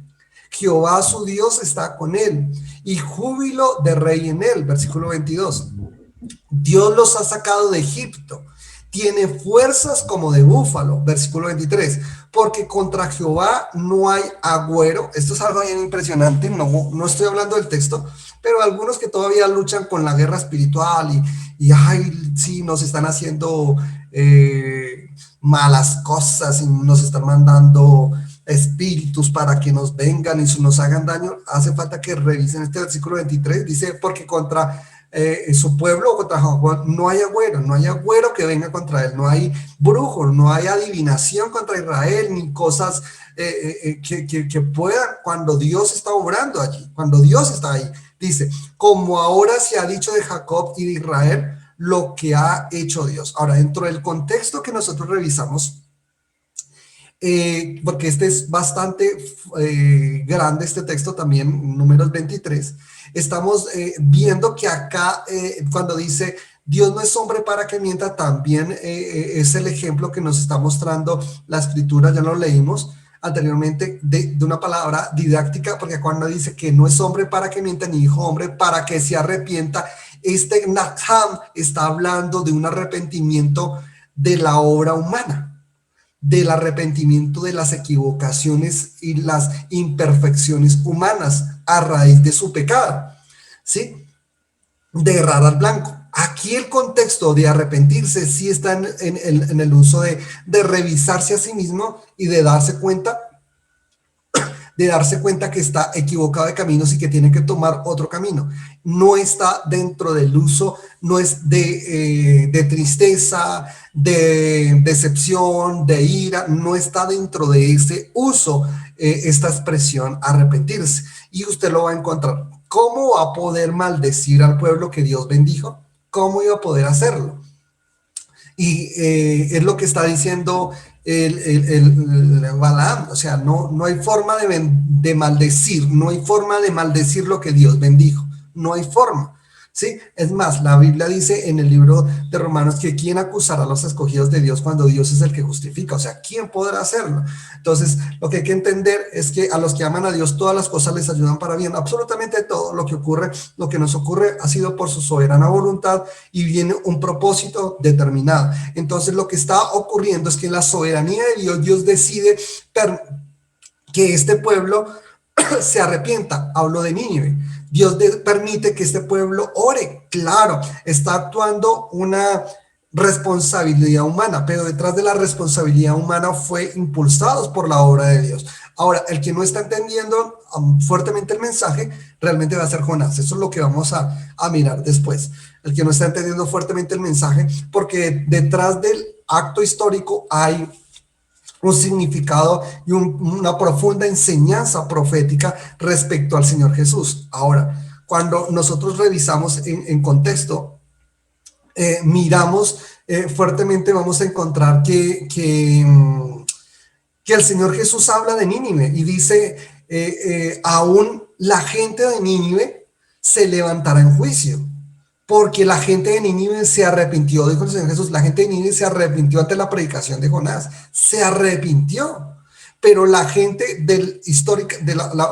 Jehová su Dios está con él, y júbilo de rey en él. Versículo 22. Dios los ha sacado de Egipto, tiene fuerzas como de búfalo. Versículo 23. Porque contra Jehová no hay agüero. Esto es algo bien impresionante, no estoy hablando del texto, pero algunos que todavía luchan con la guerra espiritual y ay, sí, nos están haciendo malas cosas y nos están mandando espíritus para que nos vengan y nos hagan daño. Hace falta que revisen este versículo 23, dice, porque contra su pueblo, contra Jacob, no hay agüero que venga contra él, no hay brujo, no hay adivinación contra Israel, ni cosas que puedan, cuando Dios está obrando allí, cuando Dios está ahí. Dice, como ahora se ha dicho de Jacob y de Israel, lo que ha hecho Dios. Ahora, dentro del contexto que nosotros revisamos, porque este es bastante grande, este texto también, números 23, estamos viendo que acá cuando dice Dios no es hombre para que mienta, también es el ejemplo que nos está mostrando la escritura, ya lo leímos anteriormente, de una palabra didáctica, porque cuando dice que no es hombre para que mienta, ni hijo hombre para que se arrepienta, este Natham está hablando de un arrepentimiento de la obra humana, del arrepentimiento de las equivocaciones y las imperfecciones humanas a raíz de su pecado, ¿sí? De errar al blanco. Aquí el contexto de arrepentirse sí está en el uso de revisarse a sí mismo y de darse cuenta que está equivocado de caminos y que tiene que tomar otro camino. No está dentro del uso, no es de tristeza, de decepción, de ira, no está dentro de ese uso esta expresión arrepentirse. Y usted lo va a encontrar. ¿Cómo va a poder maldecir al pueblo que Dios bendijo? ¿Cómo iba a poder hacerlo? Y es lo que está diciendo el Balaam, o sea, no hay forma de maldecir, no hay forma de maldecir lo que Dios bendijo, no hay forma. ¿sí? Es más, la Biblia dice en el libro de Romanos que ¿quién acusará a los escogidos de Dios cuando Dios es el que justifica? O sea, ¿quién podrá hacerlo? Entonces, lo que hay que entender es que a los que aman a Dios todas las cosas les ayudan para bien. Absolutamente todo lo que ocurre, lo que nos ocurre ha sido por su soberana voluntad y viene un propósito determinado. Entonces, lo que está ocurriendo es que en la soberanía de Dios, Dios decide que este pueblo se arrepienta. Hablo de Nínive. Dios permite que este pueblo ore. Claro, está actuando una responsabilidad humana, pero detrás de la responsabilidad humana fue impulsados por la obra de Dios. Ahora, el que no está entendiendo fuertemente el mensaje realmente va a ser Jonás. Eso es lo que vamos a mirar después. El que no está entendiendo fuertemente el mensaje, porque detrás del acto histórico hay un significado y una profunda enseñanza profética respecto al Señor Jesús. Ahora, cuando nosotros revisamos en contexto, miramos fuertemente, vamos a encontrar que el Señor Jesús habla de Nínive y dice, aún la gente de Nínive se levantará en juicio. Porque la gente de Nínive se arrepintió, dijo el Señor Jesús, la gente de Nínive se arrepintió ante la predicación de Jonás, se arrepintió. Pero la gente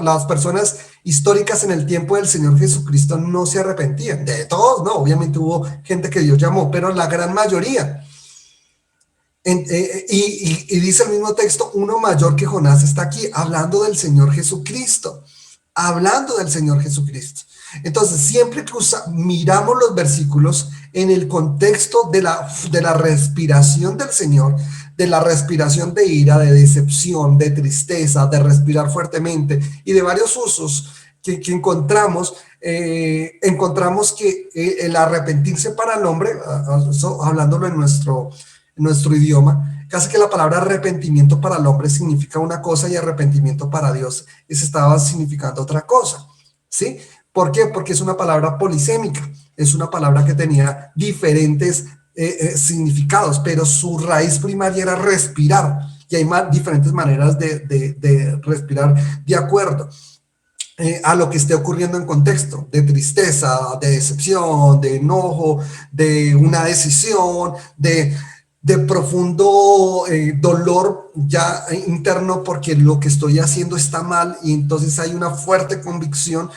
las personas históricas en el tiempo del Señor Jesucristo no se arrepentían. De todos, no, obviamente hubo gente que Dios llamó, pero la gran mayoría. Y dice el mismo texto, uno mayor que Jonás está aquí, hablando del Señor Jesucristo, hablando del Señor Jesucristo. Entonces, siempre que miramos los versículos en el contexto de la respiración del Señor, de la respiración de ira, de decepción, de tristeza, de respirar fuertemente y de varios usos que encontramos, encontramos que el arrepentirse para el hombre, hablándolo en nuestro idioma, casi que la palabra arrepentimiento para el hombre significa una cosa y arrepentimiento para Dios estaba significando otra cosa, ¿sí? ¿Por qué? Porque es una palabra polisémica, es una palabra que tenía diferentes significados, pero su raíz primaria era respirar, y hay diferentes maneras de respirar de acuerdo a lo que esté ocurriendo en contexto, de tristeza, de decepción, de enojo, de una decisión, de profundo dolor ya interno porque lo que estoy haciendo está mal, y entonces hay una fuerte convicción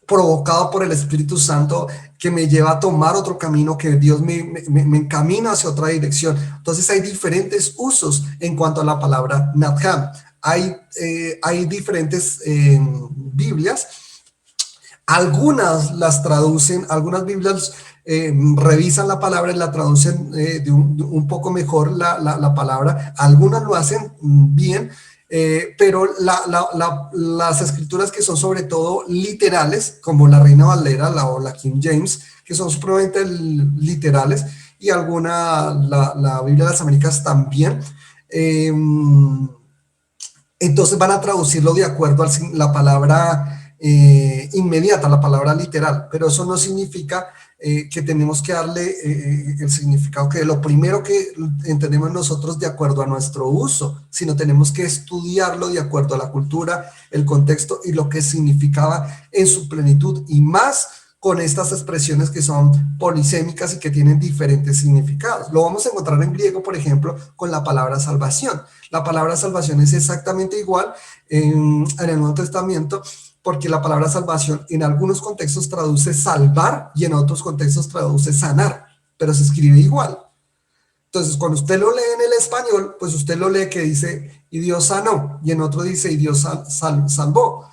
provocado por el Espíritu Santo que me lleva a tomar otro camino, que Dios me encamina hacia otra dirección. Entonces hay diferentes usos en cuanto a la palabra Natham. Hay diferentes Biblias. Algunas las traducen, algunas Biblias revisan la palabra y la traducen un poco mejor la palabra. Algunas lo hacen bien, pero las escrituras que son sobre todo literales, como la Reina Valera o la King James, que son supremamente literales, y la Biblia de las Américas también, entonces van a traducirlo de acuerdo a la palabra inmediata, la palabra literal, pero eso no significa que tenemos que darle el significado, que lo primero que entendemos nosotros de acuerdo a nuestro uso, sino tenemos que estudiarlo de acuerdo a la cultura, el contexto y lo que significaba en su plenitud, y más con estas expresiones que son polisémicas y que tienen diferentes significados. Lo vamos a encontrar en griego, por ejemplo, con la palabra salvación. La palabra salvación es exactamente igual en el Nuevo Testamento, porque la palabra salvación en algunos contextos traduce salvar y en otros contextos traduce sanar, pero se escribe igual. Entonces, cuando usted lo lee en el español, pues usted lo lee que dice, y Dios sanó, y en otro dice, y Dios salvó.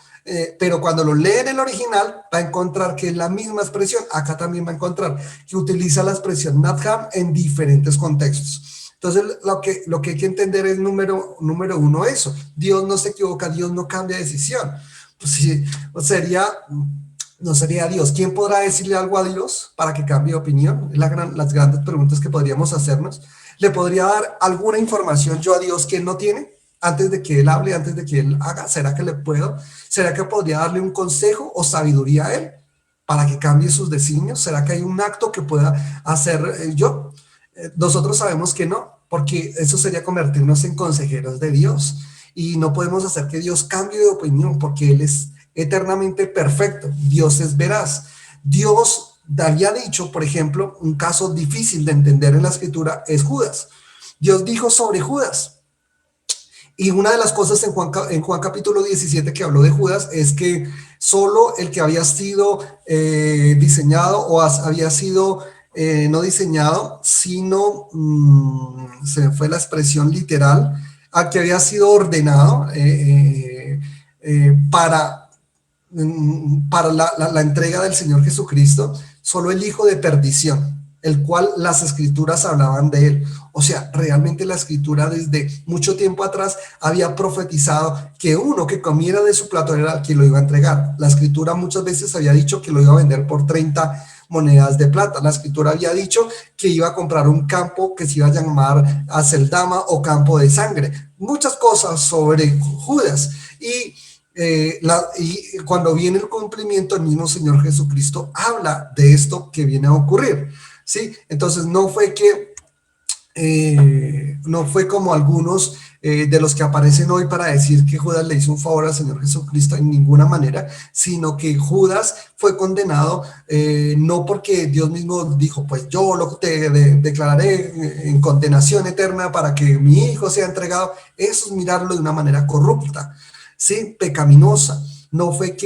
Pero cuando lo lee en el original, va a encontrar que es la misma expresión. Acá también va a encontrar que utiliza la expresión Natham en diferentes contextos. Entonces, lo que hay que entender es número uno eso. Dios no se equivoca, Dios no cambia de decisión. Pues sí, no sería Dios. ¿Quién podrá decirle algo a Dios para que cambie de opinión? Las grandes preguntas que podríamos hacernos. ¿Le podría dar alguna información yo a Dios que Él no tiene? Antes de que Él hable, antes de que Él haga, ¿será que le puedo? ¿Será que podría darle un consejo o sabiduría a Él para que cambie sus designios? ¿Será que hay un acto que pueda hacer yo? Nosotros sabemos que no, porque eso sería convertirnos en consejeros de Dios. Y no podemos hacer que Dios cambie de opinión porque Él es eternamente perfecto. Dios es veraz. Dios había dicho, por ejemplo, un caso difícil de entender en la escritura es Judas. Dios dijo sobre Judas. Y una de las cosas en Juan capítulo 17 que habló de Judas es que solo el que había sido diseñado o había sido no diseñado, sino, se me fue la expresión literal, a que había sido ordenado para la entrega del Señor Jesucristo, solo el hijo de perdición, el cual las escrituras hablaban de él. O sea, realmente la escritura desde mucho tiempo atrás había profetizado que uno que comiera de su plato era el que lo iba a entregar. La escritura muchas veces había dicho que lo iba a vender por 30 monedas de plata. La escritura había dicho que iba a comprar un campo que se iba a llamar Aceldama o campo de sangre. Muchas cosas sobre Judas. Y cuando viene el cumplimiento, el mismo Señor Jesucristo habla de esto que viene a ocurrir, ¿sí? Entonces no fue como algunos de los que aparecen hoy para decir que Judas le hizo un favor al Señor Jesucristo, en ninguna manera, sino que Judas fue condenado no porque Dios mismo dijo, pues yo te declararé en condenación eterna para que mi hijo sea entregado. Eso es mirarlo de una manera corrupta, ¿sí? Pecaminosa. No fue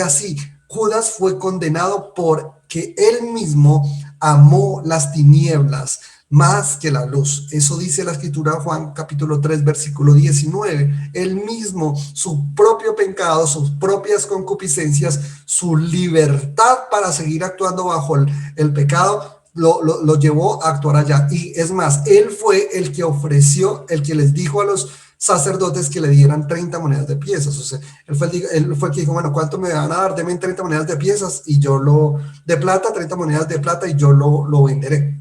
así. Judas fue condenado porque él mismo amó las tinieblas más que la luz. Eso dice la escritura en Juan capítulo 3 versículo 19. Él mismo, su propio pecado, sus propias concupiscencias, su libertad para seguir actuando bajo el pecado, lo llevó a actuar allá. Y es más, él fue el que ofreció, el que les dijo a los sacerdotes que le dieran 30 monedas de piezas. O sea, él fue el que dijo, bueno, ¿cuánto me van a dar? Deme 30 monedas de piezas y de plata, 30 monedas de plata y yo lo venderé.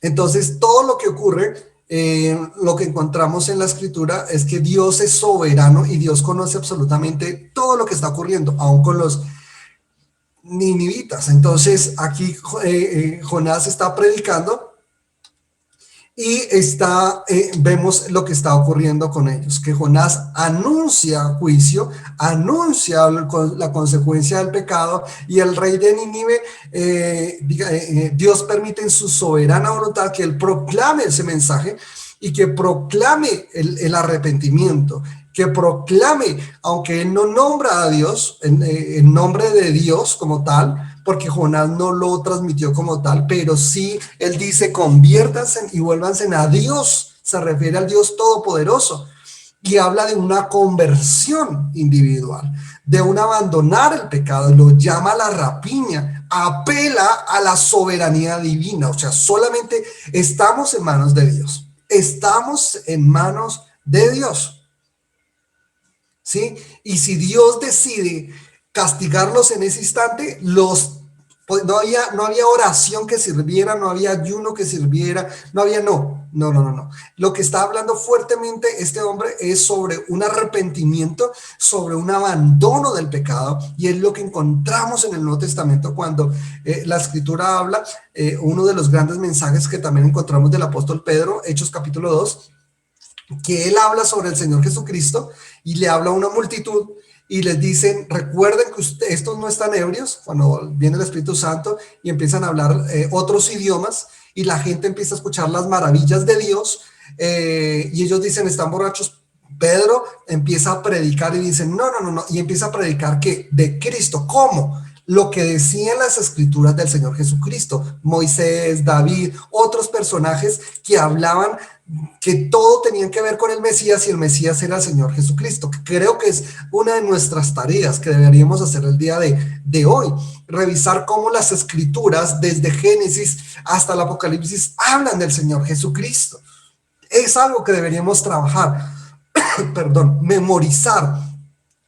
Entonces, todo lo que ocurre, lo que encontramos en la escritura es que Dios es soberano y Dios conoce absolutamente todo lo que está ocurriendo, aún con los ninivitas. Entonces, aquí Jonás está predicando y vemos lo que está ocurriendo con ellos, que Jonás anuncia juicio, anuncia la consecuencia del pecado, y el rey de Nínive, Dios permite en su soberana voluntad que él proclame ese mensaje y que proclame el arrepentimiento, que proclame, aunque él no nombra a Dios, en nombre de Dios como tal, porque Jonás no lo transmitió como tal, pero sí él dice, conviértanse y vuélvanse a Dios, se refiere al Dios Todopoderoso, y habla de una conversión individual, de un abandonar el pecado, lo llama a la rapiña, apela a la soberanía divina. O sea, solamente estamos en manos de Dios, estamos en manos de Dios, ¿sí? Y si Dios decide castigarlos en ese instante, pues no había oración que sirviera, no había ayuno que sirviera, no. Lo que está hablando fuertemente este hombre es sobre un arrepentimiento, sobre un abandono del pecado, y es lo que encontramos en el Nuevo Testamento cuando la escritura habla, uno de los grandes mensajes que también encontramos del apóstol Pedro, Hechos capítulo 2, que él habla sobre el Señor Jesucristo y le habla a una multitud y les dicen, recuerden que estos no están ebrios, cuando viene el Espíritu Santo y empiezan a hablar otros idiomas y la gente empieza a escuchar las maravillas de Dios, y ellos dicen, están borrachos. Pedro empieza a predicar y dicen, no, y empieza a predicar que de Cristo, ¿cómo? Lo que decían las escrituras del Señor Jesucristo, Moisés, David, otros personajes que hablaban que todo tenían que ver con el Mesías, y el Mesías era el Señor Jesucristo. Creo que es una de nuestras tareas que deberíamos hacer el día de hoy, revisar cómo las escrituras desde Génesis hasta el Apocalipsis hablan del Señor Jesucristo. Es algo que deberíamos trabajar, memorizar.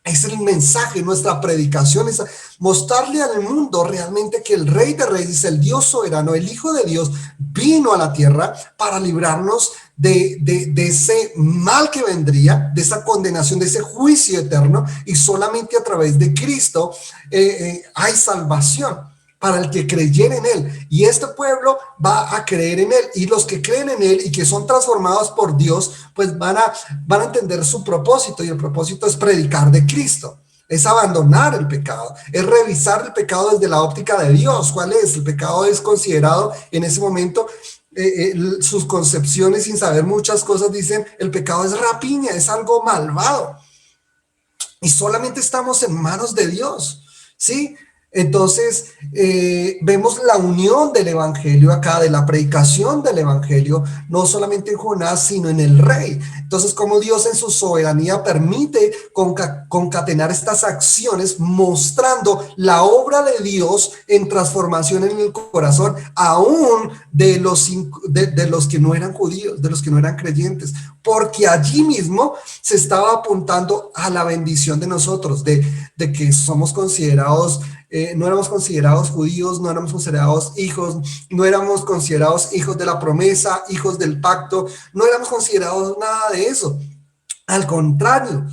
Es el mensaje, nuestra predicación es mostrarle al mundo realmente que el Rey de Reyes, el Dios soberano, el Hijo de Dios, vino a la tierra para librarnos de ese mal que vendría, de esa condenación, de ese juicio eterno, y solamente a través de Cristo hay salvación para el que creyera en él, y este pueblo va a creer en él, y los que creen en él y que son transformados por Dios, pues van a entender su propósito, y el propósito es predicar de Cristo. Es abandonar el pecado, es revisar el pecado desde la óptica de Dios. ¿Cuál es? El pecado es considerado en ese momento, sus concepciones sin saber muchas cosas dicen, el pecado es rapiña, es algo malvado. Y solamente estamos en manos de Dios, ¿sí? Entonces, vemos la unión del evangelio acá, de la predicación del evangelio, no solamente en Jonás, sino en el rey. Entonces, como Dios en su soberanía permite concatenar estas acciones, mostrando la obra de Dios en transformación en el corazón, aún de los que no eran judíos, de los que no eran creyentes, porque allí mismo se estaba apuntando a la bendición de nosotros, de que somos considerados, no éramos considerados judíos, no éramos considerados hijos, no éramos considerados hijos de la promesa, hijos del pacto, no éramos considerados nada de eso. Al contrario,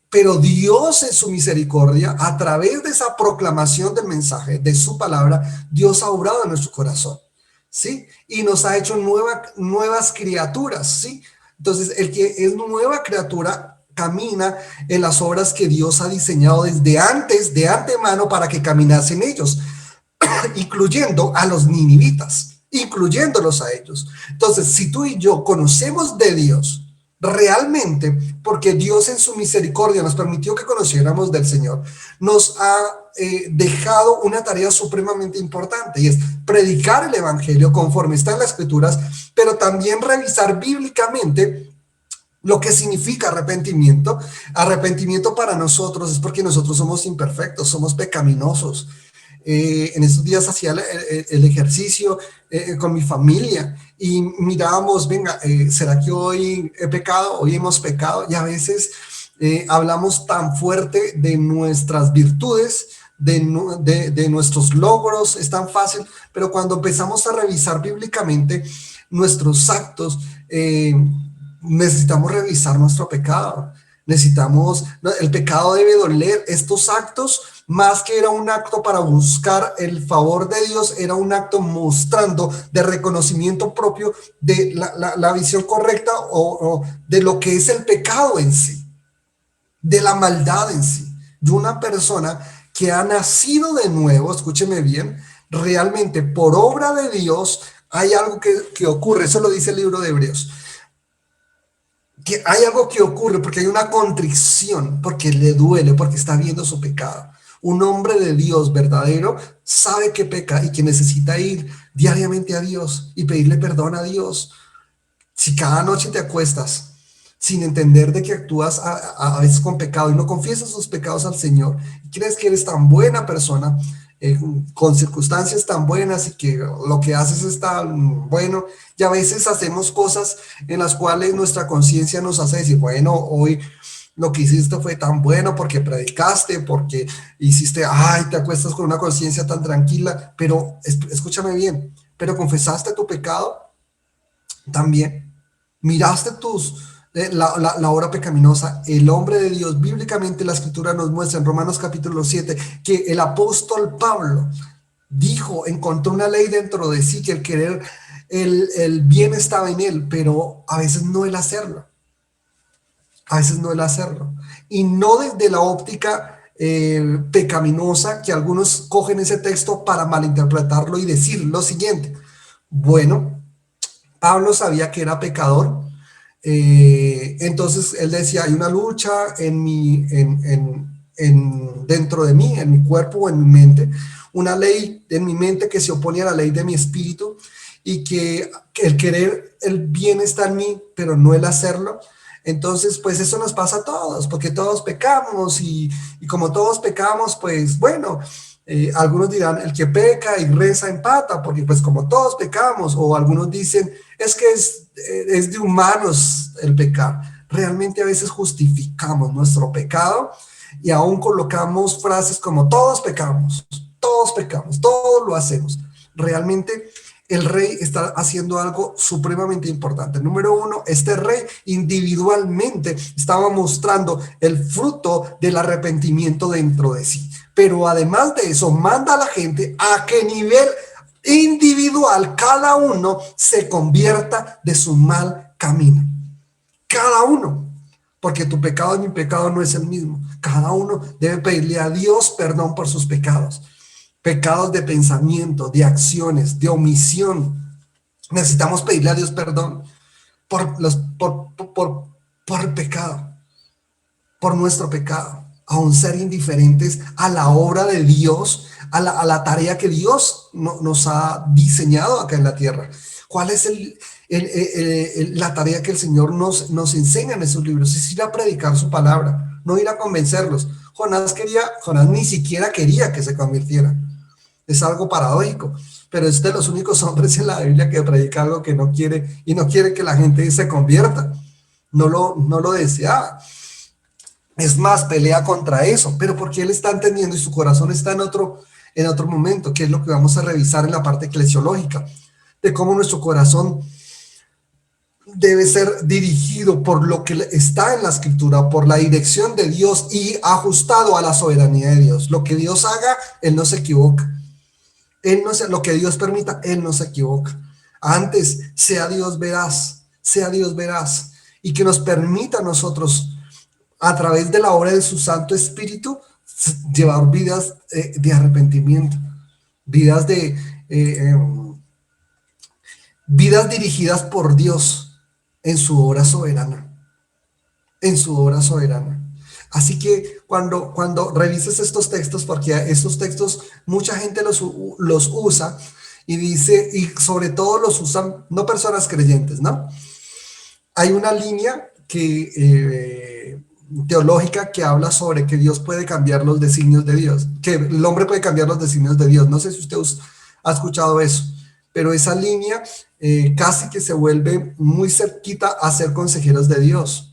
pero Dios en su misericordia, a través de esa proclamación del mensaje, de su palabra, Dios ha obrado en nuestro corazón, ¿sí? Y nos ha hecho nuevas criaturas, ¿sí? Entonces, el que es nueva criatura camina en las obras que Dios ha diseñado desde antes, de antemano, para que caminasen ellos, incluyendo a los ninivitas, incluyéndolos a ellos. Entonces, si tú y yo conocemos de Dios realmente, porque Dios en su misericordia nos permitió que conociéramos del Señor, nos ha dejado una tarea supremamente importante, y es predicar el evangelio conforme está en las escrituras, pero también revisar bíblicamente lo que significa arrepentimiento. Arrepentimiento para nosotros es porque nosotros somos imperfectos, somos pecaminosos. En estos días hacía el ejercicio con mi familia y mirábamos, venga, ¿será que hoy he pecado? Hoy hemos pecado, y a veces hablamos tan fuerte de nuestras virtudes, de nuestros logros, es tan fácil, pero cuando empezamos a revisar bíblicamente nuestros actos, necesitamos revisar nuestro pecado. El pecado debe doler. Estos actos, más que era un acto para buscar el favor de Dios, era un acto mostrando de reconocimiento propio de la visión correcta o de lo que es el pecado en sí, de la maldad en sí, de una persona que ha nacido de nuevo. Escúcheme bien, realmente por obra de Dios hay algo que ocurre. Eso lo dice el libro de Hebreos, que hay algo que ocurre porque hay una contrición, porque le duele, porque está viendo su pecado. Un hombre de Dios verdadero sabe que peca y que necesita ir diariamente a Dios y pedirle perdón a Dios. Si cada noche te acuestas sin entender de que actúas a veces con pecado y no confiesas sus pecados al Señor, y crees que eres tan buena persona, con circunstancias tan buenas, y que lo que haces es tan bueno, y a veces hacemos cosas en las cuales nuestra conciencia nos hace decir, bueno, hoy lo que hiciste fue tan bueno porque predicaste, porque hiciste, ay, te acuestas con una conciencia tan tranquila, pero escúchame bien, pero confesaste tu pecado también, miraste la obra pecaminosa. El hombre de Dios, bíblicamente la escritura nos muestra en Romanos capítulo 7 que el apóstol Pablo dijo, encontró una ley dentro de sí, que el querer el bien estaba en él, pero a veces no el hacerlo, y no desde la óptica pecaminosa, que algunos cogen ese texto para malinterpretarlo y decir lo siguiente: bueno, Pablo sabía que era pecador, entonces él decía, hay una lucha dentro de mí, en mi cuerpo o en mi mente, una ley en mi mente que se opone a la ley de mi espíritu, y que el querer el bien está en mí, pero no el hacerlo. Entonces, pues eso nos pasa a todos, porque todos pecamos, y como todos pecamos, pues bueno, algunos dirán, el que peca y reza empata, porque pues como todos pecamos, o algunos dicen, es que es de humanos el pecar. Realmente a veces justificamos nuestro pecado y aún colocamos frases como todos pecamos, todos lo hacemos. Realmente el rey está haciendo algo supremamente importante. Número uno, este rey individualmente estaba mostrando el fruto del arrepentimiento dentro de sí. Pero además de eso, manda a la gente a que a nivel individual cada uno se convierta de su mal camino. Cada uno. porque tu pecado y mi pecado no es el mismo. Cada uno debe pedirle a Dios perdón por sus pecados. Pecados de pensamiento, de acciones, de omisión. Necesitamos pedirle a Dios perdón por el pecado, por nuestro pecado, aún ser indiferentes a la obra de Dios, a la tarea que Dios nos ha diseñado acá en la tierra. ¿Cuál es la tarea que el Señor nos enseña en esos libros? Es ir a predicar su palabra, no ir a convencerlos. Jonás ni siquiera quería que se convirtiera. Es algo paradójico, pero es de los únicos hombres en la Biblia que predica algo que no quiere, y no quiere que la gente se convierta. No lo deseaba. Es más, pelea contra eso, pero porque él está entendiendo y su corazón está en otro momento, que es lo que vamos a revisar en la parte eclesiológica, de cómo nuestro corazón debe ser dirigido por lo que está en la escritura, por la dirección de Dios y ajustado a la soberanía de Dios. Lo que Dios haga, Él no se equivoca. Lo que Dios permita, Él no se equivoca. Antes, sea Dios veraz, y que nos permita a nosotros, a través de la obra de su Santo Espíritu, llevar vidas de arrepentimiento, vidas vidas dirigidas por Dios en su obra soberana, Así que cuando revises estos textos, porque estos textos mucha gente los usa y dice, y sobre todo los usan no personas creyentes, ¿no? Hay una línea teológica que habla sobre que Dios puede cambiar los designios de Dios, que el hombre puede cambiar los designios de Dios. No sé si usted ha escuchado eso, pero esa línea casi que se vuelve muy cerquita a ser consejeros de Dios,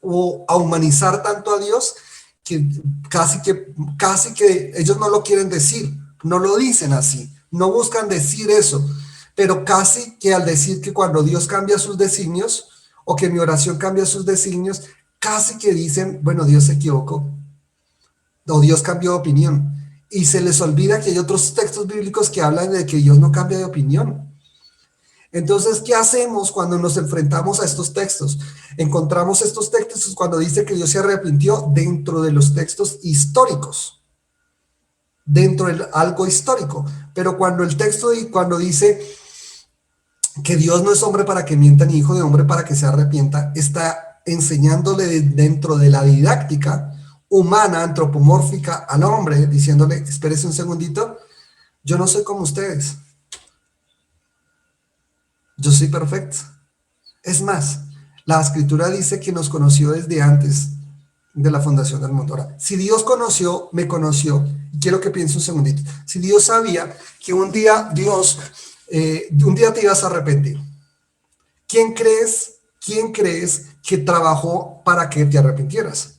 o a humanizar tanto a Dios que casi que ellos no lo quieren decir, no lo dicen así, no buscan decir eso, pero casi que al decir que cuando Dios cambia sus designios, o que mi oración cambia sus designios, casi que dicen, bueno, Dios se equivocó, o Dios cambió de opinión, y se les olvida que hay otros textos bíblicos que hablan de que Dios no cambia de opinión. Entonces, ¿qué hacemos cuando nos enfrentamos a estos textos? Encontramos estos textos cuando dice que Dios se arrepintió dentro de los textos históricos, dentro de algo histórico, pero cuando cuando dice que Dios no es hombre para que mienta, ni hijo de hombre para que se arrepienta, está enseñándole dentro de la didáctica humana, antropomórfica al hombre, diciéndole, espérese un segundito, yo no soy como ustedes, yo soy perfecto. Es más, la escritura dice que nos conoció desde antes de la fundación del mundo. Ahora, si Dios me conoció, y quiero que piense un segundito, si Dios sabía que un día te ibas a arrepentir, ¿quién crees que trabajó para que te arrepintieras?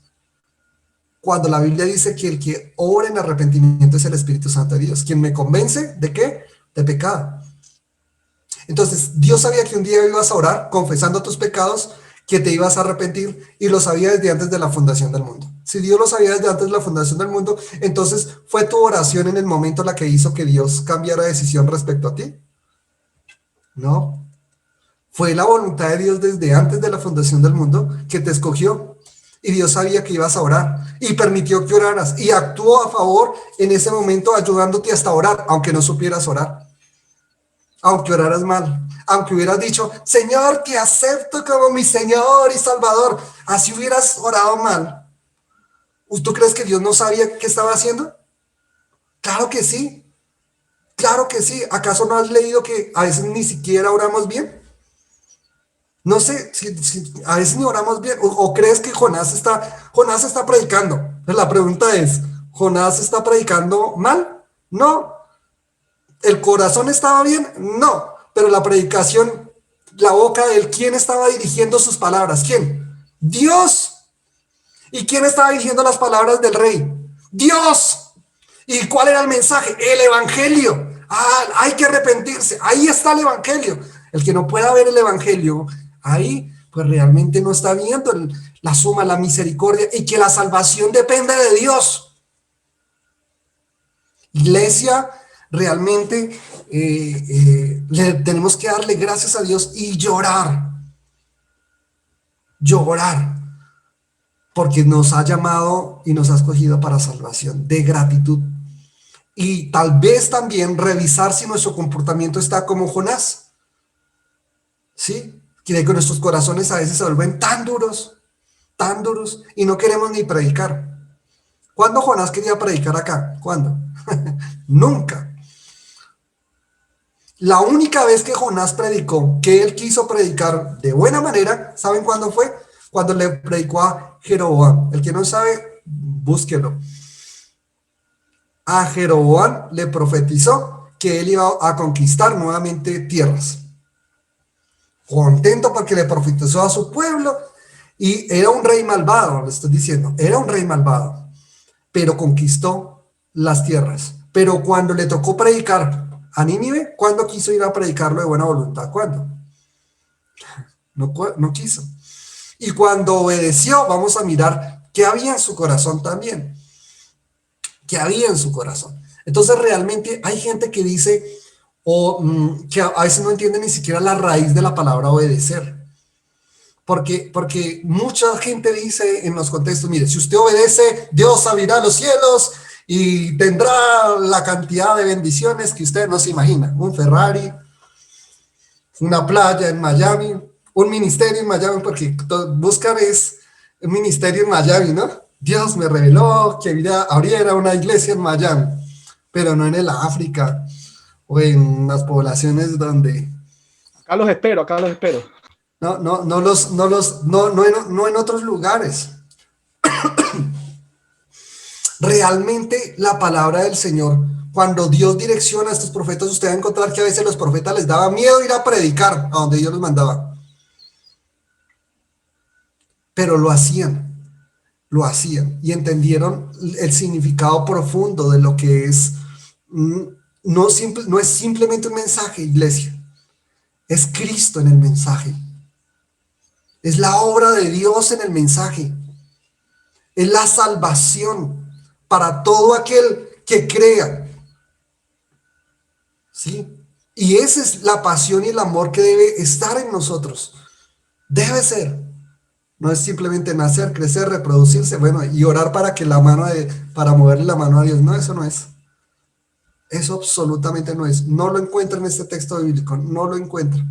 Cuando la Biblia dice que el que obra en arrepentimiento es el Espíritu Santo de Dios, quien me convence ¿de qué? De pecado. Entonces, Dios sabía que un día ibas a orar confesando tus pecados, que te ibas a arrepentir, y lo sabía desde antes de la fundación del mundo. Si Dios lo sabía desde antes de la fundación del mundo, entonces ¿fue tu oración en el momento la que hizo que Dios cambiara de decisión respecto a ti? No. Fue la voluntad de Dios desde antes de la fundación del mundo que te escogió, y Dios sabía que ibas a orar y permitió que oraras y actuó a favor en ese momento, ayudándote hasta orar, aunque no supieras orar, aunque oraras mal, aunque hubieras dicho, Señor, te acepto como mi Señor y Salvador, así hubieras orado mal. ¿Tú crees que Dios no sabía qué estaba haciendo? Claro que sí, claro que sí. ¿Acaso no has leído que a veces ni siquiera oramos bien? No sé, si a veces ni oramos bien, o crees que Jonás está predicando. La pregunta es, ¿Jonás está predicando mal? No. ¿El corazón estaba bien? No. Pero la predicación, la boca de él, ¿quién estaba dirigiendo sus palabras? ¿Quién? Dios. ¿Y quién estaba dirigiendo las palabras del rey? Dios. ¿Y cuál era el mensaje? El evangelio. Hay que arrepentirse. Ahí está el evangelio. El que no pueda ver el evangelio, ahí pues realmente no está viendo la suma, la misericordia, y que la salvación depende de Dios. Iglesia, realmente tenemos que darle gracias a Dios y llorar, porque nos ha llamado y nos ha escogido para salvación, de gratitud. Y tal vez también revisar si nuestro comportamiento está como Jonás, ¿sí? Que nuestros corazones a veces se vuelven tan duros, y no queremos ni predicar. ¿Cuándo Jonás quería predicar acá? ¿Cuándo? Nunca. La única vez que Jonás predicó, que él quiso predicar de buena manera, ¿saben cuándo fue? Cuando le predicó a Jeroboam. El que no sabe, búsquelo. A Jeroboam le profetizó que él iba a conquistar nuevamente tierras. Contento porque le profetizó a su pueblo, y era un rey malvado, le estoy diciendo, era un rey malvado, pero conquistó las tierras. Pero cuando le tocó predicar a Nínive, ¿cuándo quiso ir a predicarlo de buena voluntad? ¿Cuándo? No quiso. Y cuando obedeció, vamos a mirar qué había en su corazón también. ¿Qué había en su corazón? Entonces realmente hay gente que dice, que a veces no entiende ni siquiera la raíz de la palabra obedecer. Porque mucha gente dice en los contextos, mire, si usted obedece, Dios abrirá los cielos y tendrá la cantidad de bendiciones que usted no se imagina. Un Ferrari, una playa en Miami, un ministerio en Miami, porque buscan es un ministerio en Miami, ¿no? Dios me reveló que abriera una iglesia en Miami, pero no en el África o en las poblaciones donde... Acá los espero. No en otros lugares. Realmente la palabra del Señor, cuando Dios direcciona a estos profetas, usted va a encontrar que a veces los profetas les daba miedo ir a predicar a donde Dios los mandaba. Pero lo hacían y entendieron el significado profundo de lo que es. No es simplemente un mensaje, iglesia. Es Cristo en el mensaje. Es la obra de Dios en el mensaje. Es la salvación para todo aquel que crea. ¿Sí? Y esa es la pasión y el amor que debe estar en nosotros. Debe ser. No es simplemente nacer, crecer, reproducirse, bueno, y orar para que para moverle la mano a Dios. No, eso no es. Eso absolutamente no es. No lo encuentra en este texto bíblico. No lo encuentra.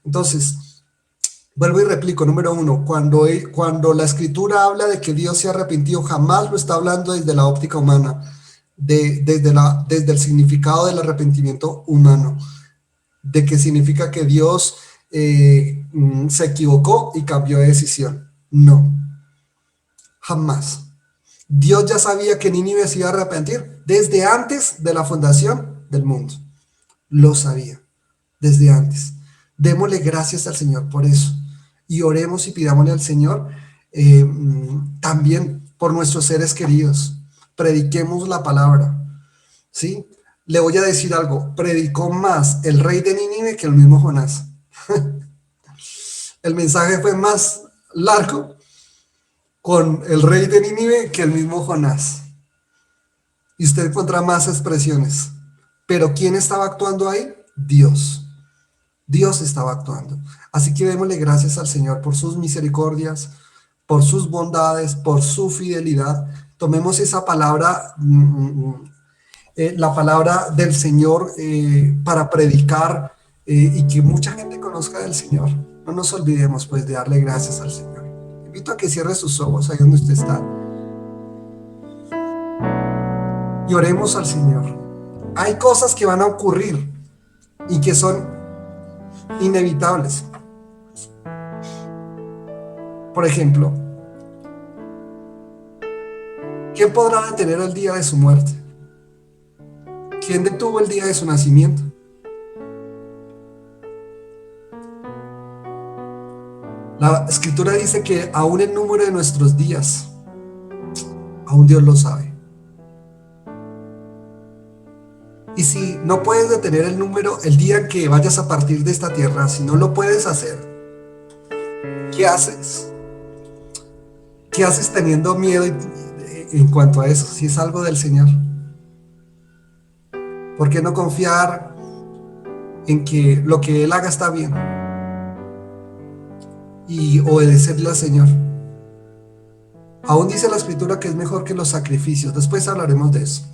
Entonces, vuelvo y replico, número 1, cuando la escritura habla de que Dios se ha arrepentido, jamás lo está hablando desde la óptica humana, desde el significado del arrepentimiento humano, de que significa que Dios se equivocó y cambió de decisión. No, jamás. Dios ya sabía que Nínive se iba a arrepentir desde antes de la fundación del mundo. Lo sabía, desde antes. Démosle gracias al Señor por eso. Y oremos y pidámosle al Señor también por nuestros seres queridos. Prediquemos la palabra, ¿sí? Le voy a decir algo, predicó más el rey de Nínive que el mismo Jonás. El mensaje fue más largo con el rey de Nínive que el mismo Jonás. Y usted encuentra más expresiones. Pero ¿quién estaba actuando ahí? Dios. Dios estaba actuando. Así que démosle gracias al Señor por sus misericordias, por sus bondades, por su fidelidad. Tomemos esa palabra, la palabra del Señor para predicar y que mucha gente conozca del Señor. No nos olvidemos pues de darle gracias al Señor. Invito a que cierre sus ojos ahí donde usted está y oremos al Señor. Hay cosas que van a ocurrir y que son inevitables. Por ejemplo, ¿quién podrá detener el día de su muerte? ¿Quién detuvo el día de su nacimiento? La escritura dice que aún el número de nuestros días, aún Dios lo sabe. Y si no puedes detener el número, el día en que vayas a partir de esta tierra, si no lo puedes hacer, ¿qué haces? ¿Qué haces teniendo miedo en cuanto a eso? Si es algo del Señor. ¿Por qué no confiar en que lo que Él haga está bien? Y obedecerle al Señor. Aún dice la escritura que es mejor que los sacrificios. Después hablaremos de eso.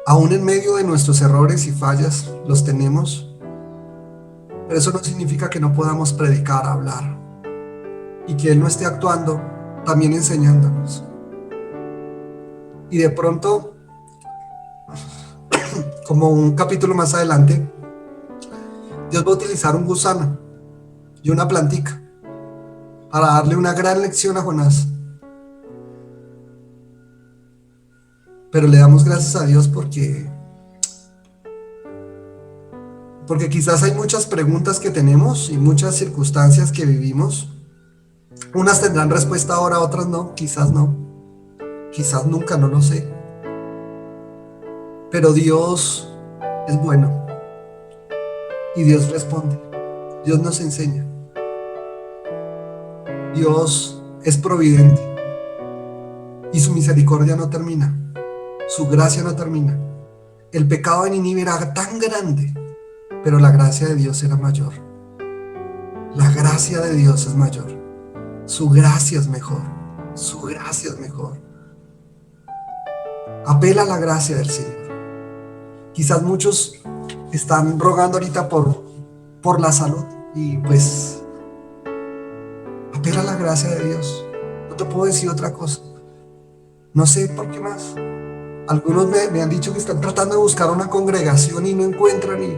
Aún en medio de nuestros errores y fallas, los tenemos, pero eso no significa que no podamos predicar, hablar, y que Él no esté actuando, también enseñándonos. Y de pronto, como un capítulo más adelante, Dios va a utilizar un gusano y una plantica para darle una gran lección a Jonás. Pero le damos gracias a Dios porque quizás hay muchas preguntas que tenemos y muchas circunstancias que vivimos. Unas tendrán respuesta ahora, otras no, quizás nunca, no lo sé. Pero Dios es bueno y Dios responde, Dios nos enseña, Dios es providente y su misericordia no termina, su gracia no termina. El pecado de Nínive era tan grande, pero la gracia de Dios era mayor. La gracia de Dios es mayor. Su gracia es mejor. Su gracia es mejor. Apela a la gracia del Señor. Quizás muchos están rogando ahorita por la salud y pues apela a la gracia de Dios. No te puedo decir otra cosa. No sé por qué más. Algunos me han dicho que están tratando de buscar una congregación y no encuentran. Y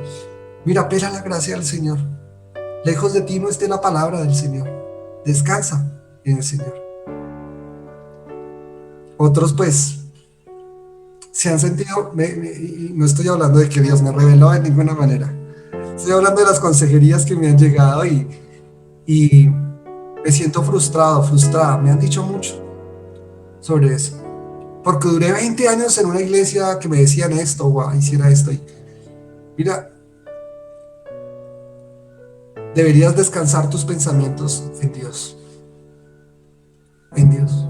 mira, apela a la gracia del Señor. Lejos de ti no esté la palabra del Señor. Descansa en el Señor. Otros pues se han sentido, y no estoy hablando de que Dios me reveló de ninguna manera. Estoy hablando de las consejerías que me han llegado y me siento frustrada. Me han dicho mucho sobre eso. Porque duré 20 años en una iglesia que me decían esto o hiciera esto. Y mira, deberías descansar tus pensamientos en Dios. En Dios.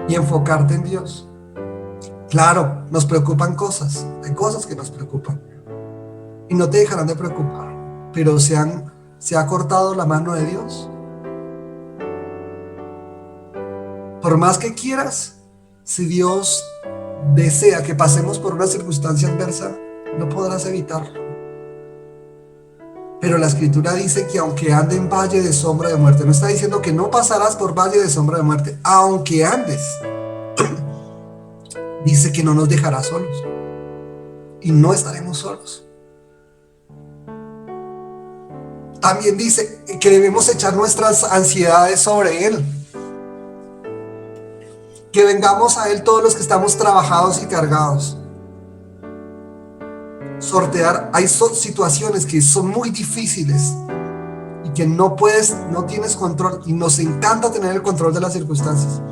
Y enfocarte en Dios. Claro, nos preocupan cosas. Hay cosas que nos preocupan. Y no te dejarán de preocupar. Pero se ha cortado la mano de Dios. Por más que quieras, si Dios desea que pasemos por una circunstancia adversa, no podrás evitarlo. Pero la escritura dice que aunque ande en valle de sombra de muerte, no está diciendo que no pasarás por valle de sombra de muerte, aunque andes, dice que no nos dejará solos y no estaremos solos. También dice que debemos echar nuestras ansiedades sobre Él, que vengamos a Él todos los que estamos trabajados y cargados. Sortear, hay situaciones que son muy difíciles y que no tienes control, y nos encanta tener el control de las circunstancias.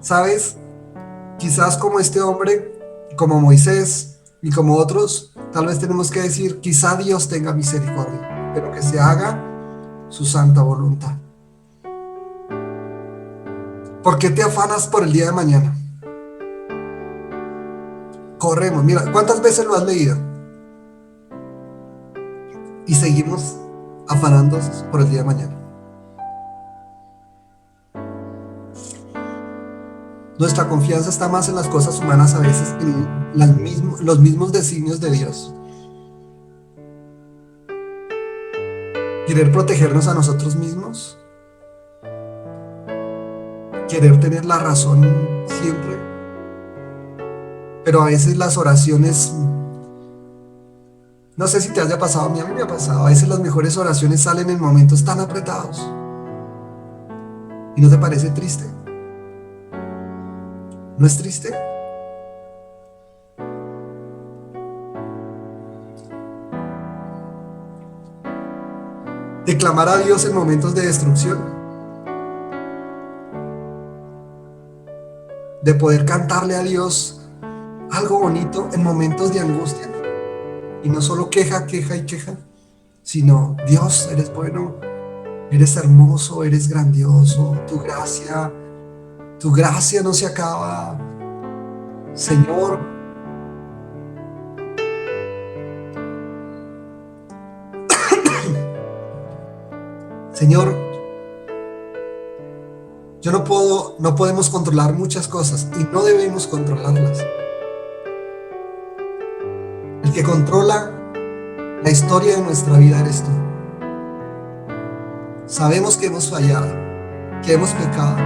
¿Sabes? Quizás como este hombre, como Moisés y como otros, tal vez tenemos que decir, quizá Dios tenga misericordia, pero que se haga su santa voluntad. ¿Por qué te afanas por el día de mañana? Corremos, mira, ¿cuántas veces lo has leído? Y seguimos afanándonos por el día de mañana. Nuestra confianza está más en las cosas humanas a veces que en los mismos designios de Dios. Querer protegernos a nosotros mismos, querer tener la razón siempre, pero a veces las oraciones, no sé si te haya pasado, a mí me ha pasado, a veces las mejores oraciones salen en momentos tan apretados. ¿Y no te parece triste? ¿No es triste? De clamar a Dios en momentos de destrucción, de poder cantarle a Dios algo bonito en momentos de angustia, y no solo queja, sino Dios, eres bueno, eres hermoso, eres grandioso, tu gracia no se acaba, Señor. Señor, no podemos controlar muchas cosas y no debemos controlarlas. El que controla la historia de nuestra vida eres tú. Sabemos que hemos fallado, que hemos pecado.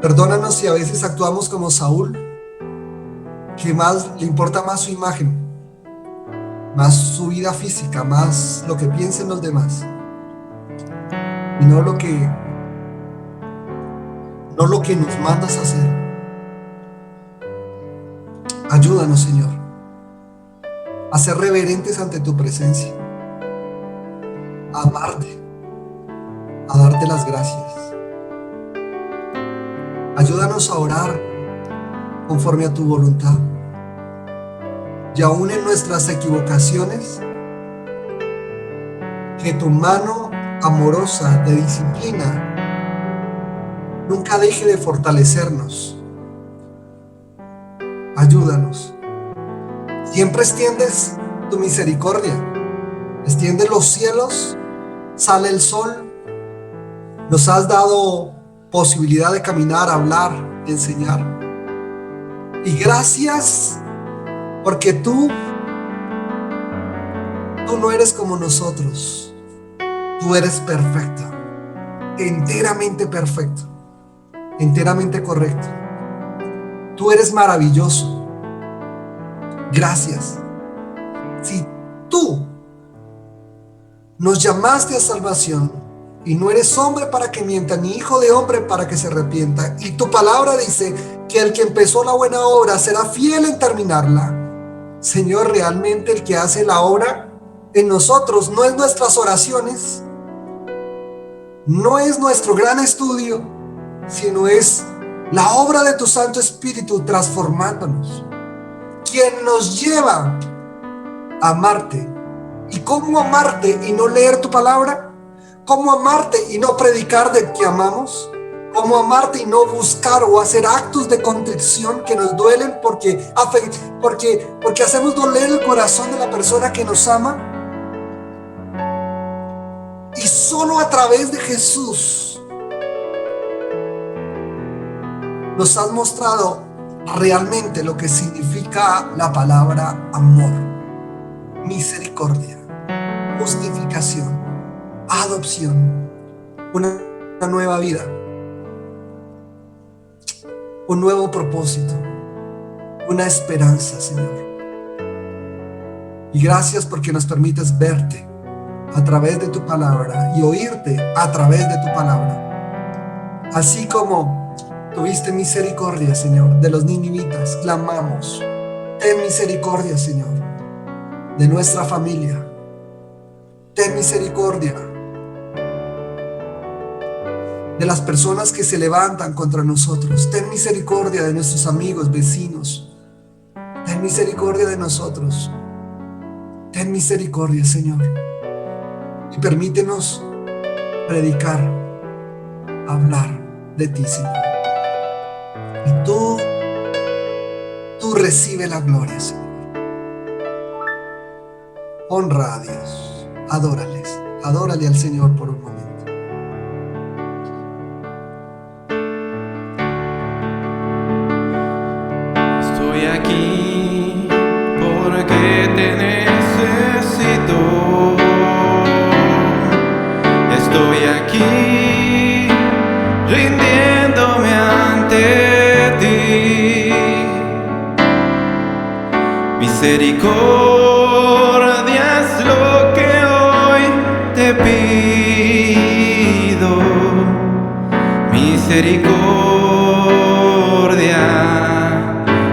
Perdónanos si a veces actuamos como Saúl, que más le importa más su imagen, más su vida física, más lo que piensen los demás, y no lo que nos mandas a hacer. Ayúdanos, Señor, a ser reverentes ante tu presencia, a amarte, a darte las gracias. Ayúdanos a orar conforme a tu voluntad. Y aún en nuestras equivocaciones, que tu mano amorosa de disciplina nunca deje de fortalecernos. Ayúdanos. Siempre extiendes tu misericordia. Extiendes los cielos, sale el sol. Nos has dado posibilidad de caminar, hablar, enseñar. Y gracias porque tú no eres como nosotros. Tú eres perfecto, enteramente perfecto, enteramente correcto. Tú eres maravilloso. Gracias. Si tú nos llamaste a salvación y no eres hombre para que mienta, ni hijo de hombre para que se arrepienta, y tu palabra dice que el que empezó la buena obra será fiel en terminarla, Señor, realmente el que hace la obra en nosotros no es nuestras oraciones, no es nuestro gran estudio, sino es la obra de tu Santo Espíritu transformándonos, quien nos lleva a amarte. ¿Y cómo amarte y no leer tu palabra? ¿Cómo amarte y no predicar de que amamos? ¿Cómo amarte y no buscar o hacer actos de contrición que nos duelen porque hacemos doler el corazón de la persona que nos ama? Y solo a través de Jesús nos has mostrado realmente lo que significa la palabra amor, misericordia, justificación, adopción, una nueva vida, un nuevo propósito, una esperanza, Señor. Y gracias porque nos permites verte a través de tu palabra y oírte a través de tu palabra. Así como tuviste misericordia, Señor, de los ninivitas, clamamos, ten misericordia, Señor, de nuestra familia. Ten misericordia de las personas que se levantan contra nosotros. Ten misericordia de nuestros amigos, vecinos. Ten misericordia de nosotros. Ten misericordia, Señor. Y permítenos predicar, hablar de ti, Señor. Y tú recibe la gloria, Señor. Honra a Dios. Adórale al Señor por un momento. Estoy aquí porque te necesito. Estoy aquí rindiéndome ante ti. Misericordia es lo que hoy te pido. Misericordia,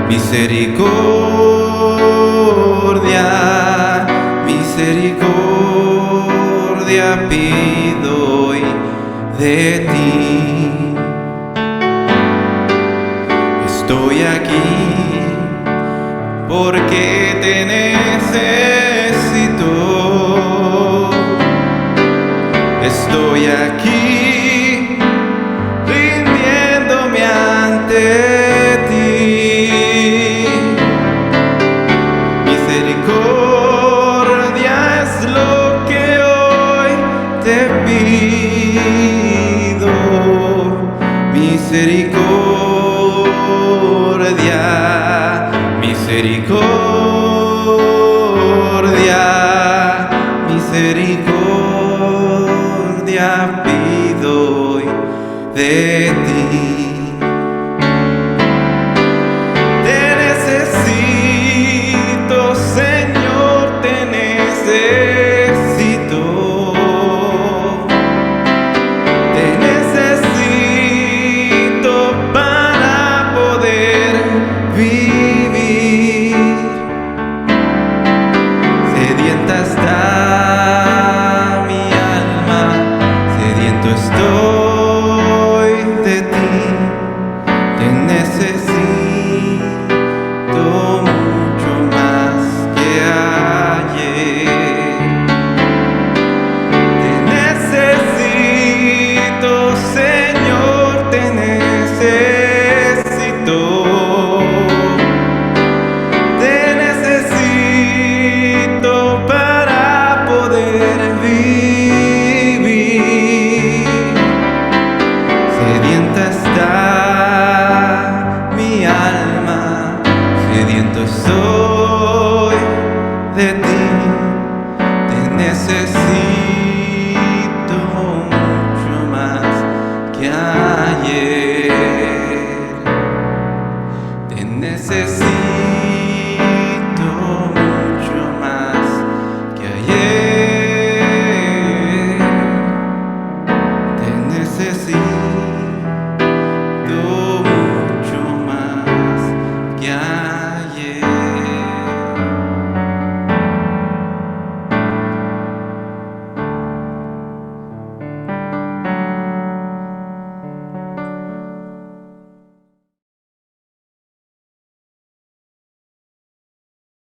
misericordia, misericordia pido hoy de ti. Estoy aquí porque te necesito. Estoy aquí rindiéndome ante ti. Misericordia es lo que misericordia, misericordia, misericordia pido hoy de ti.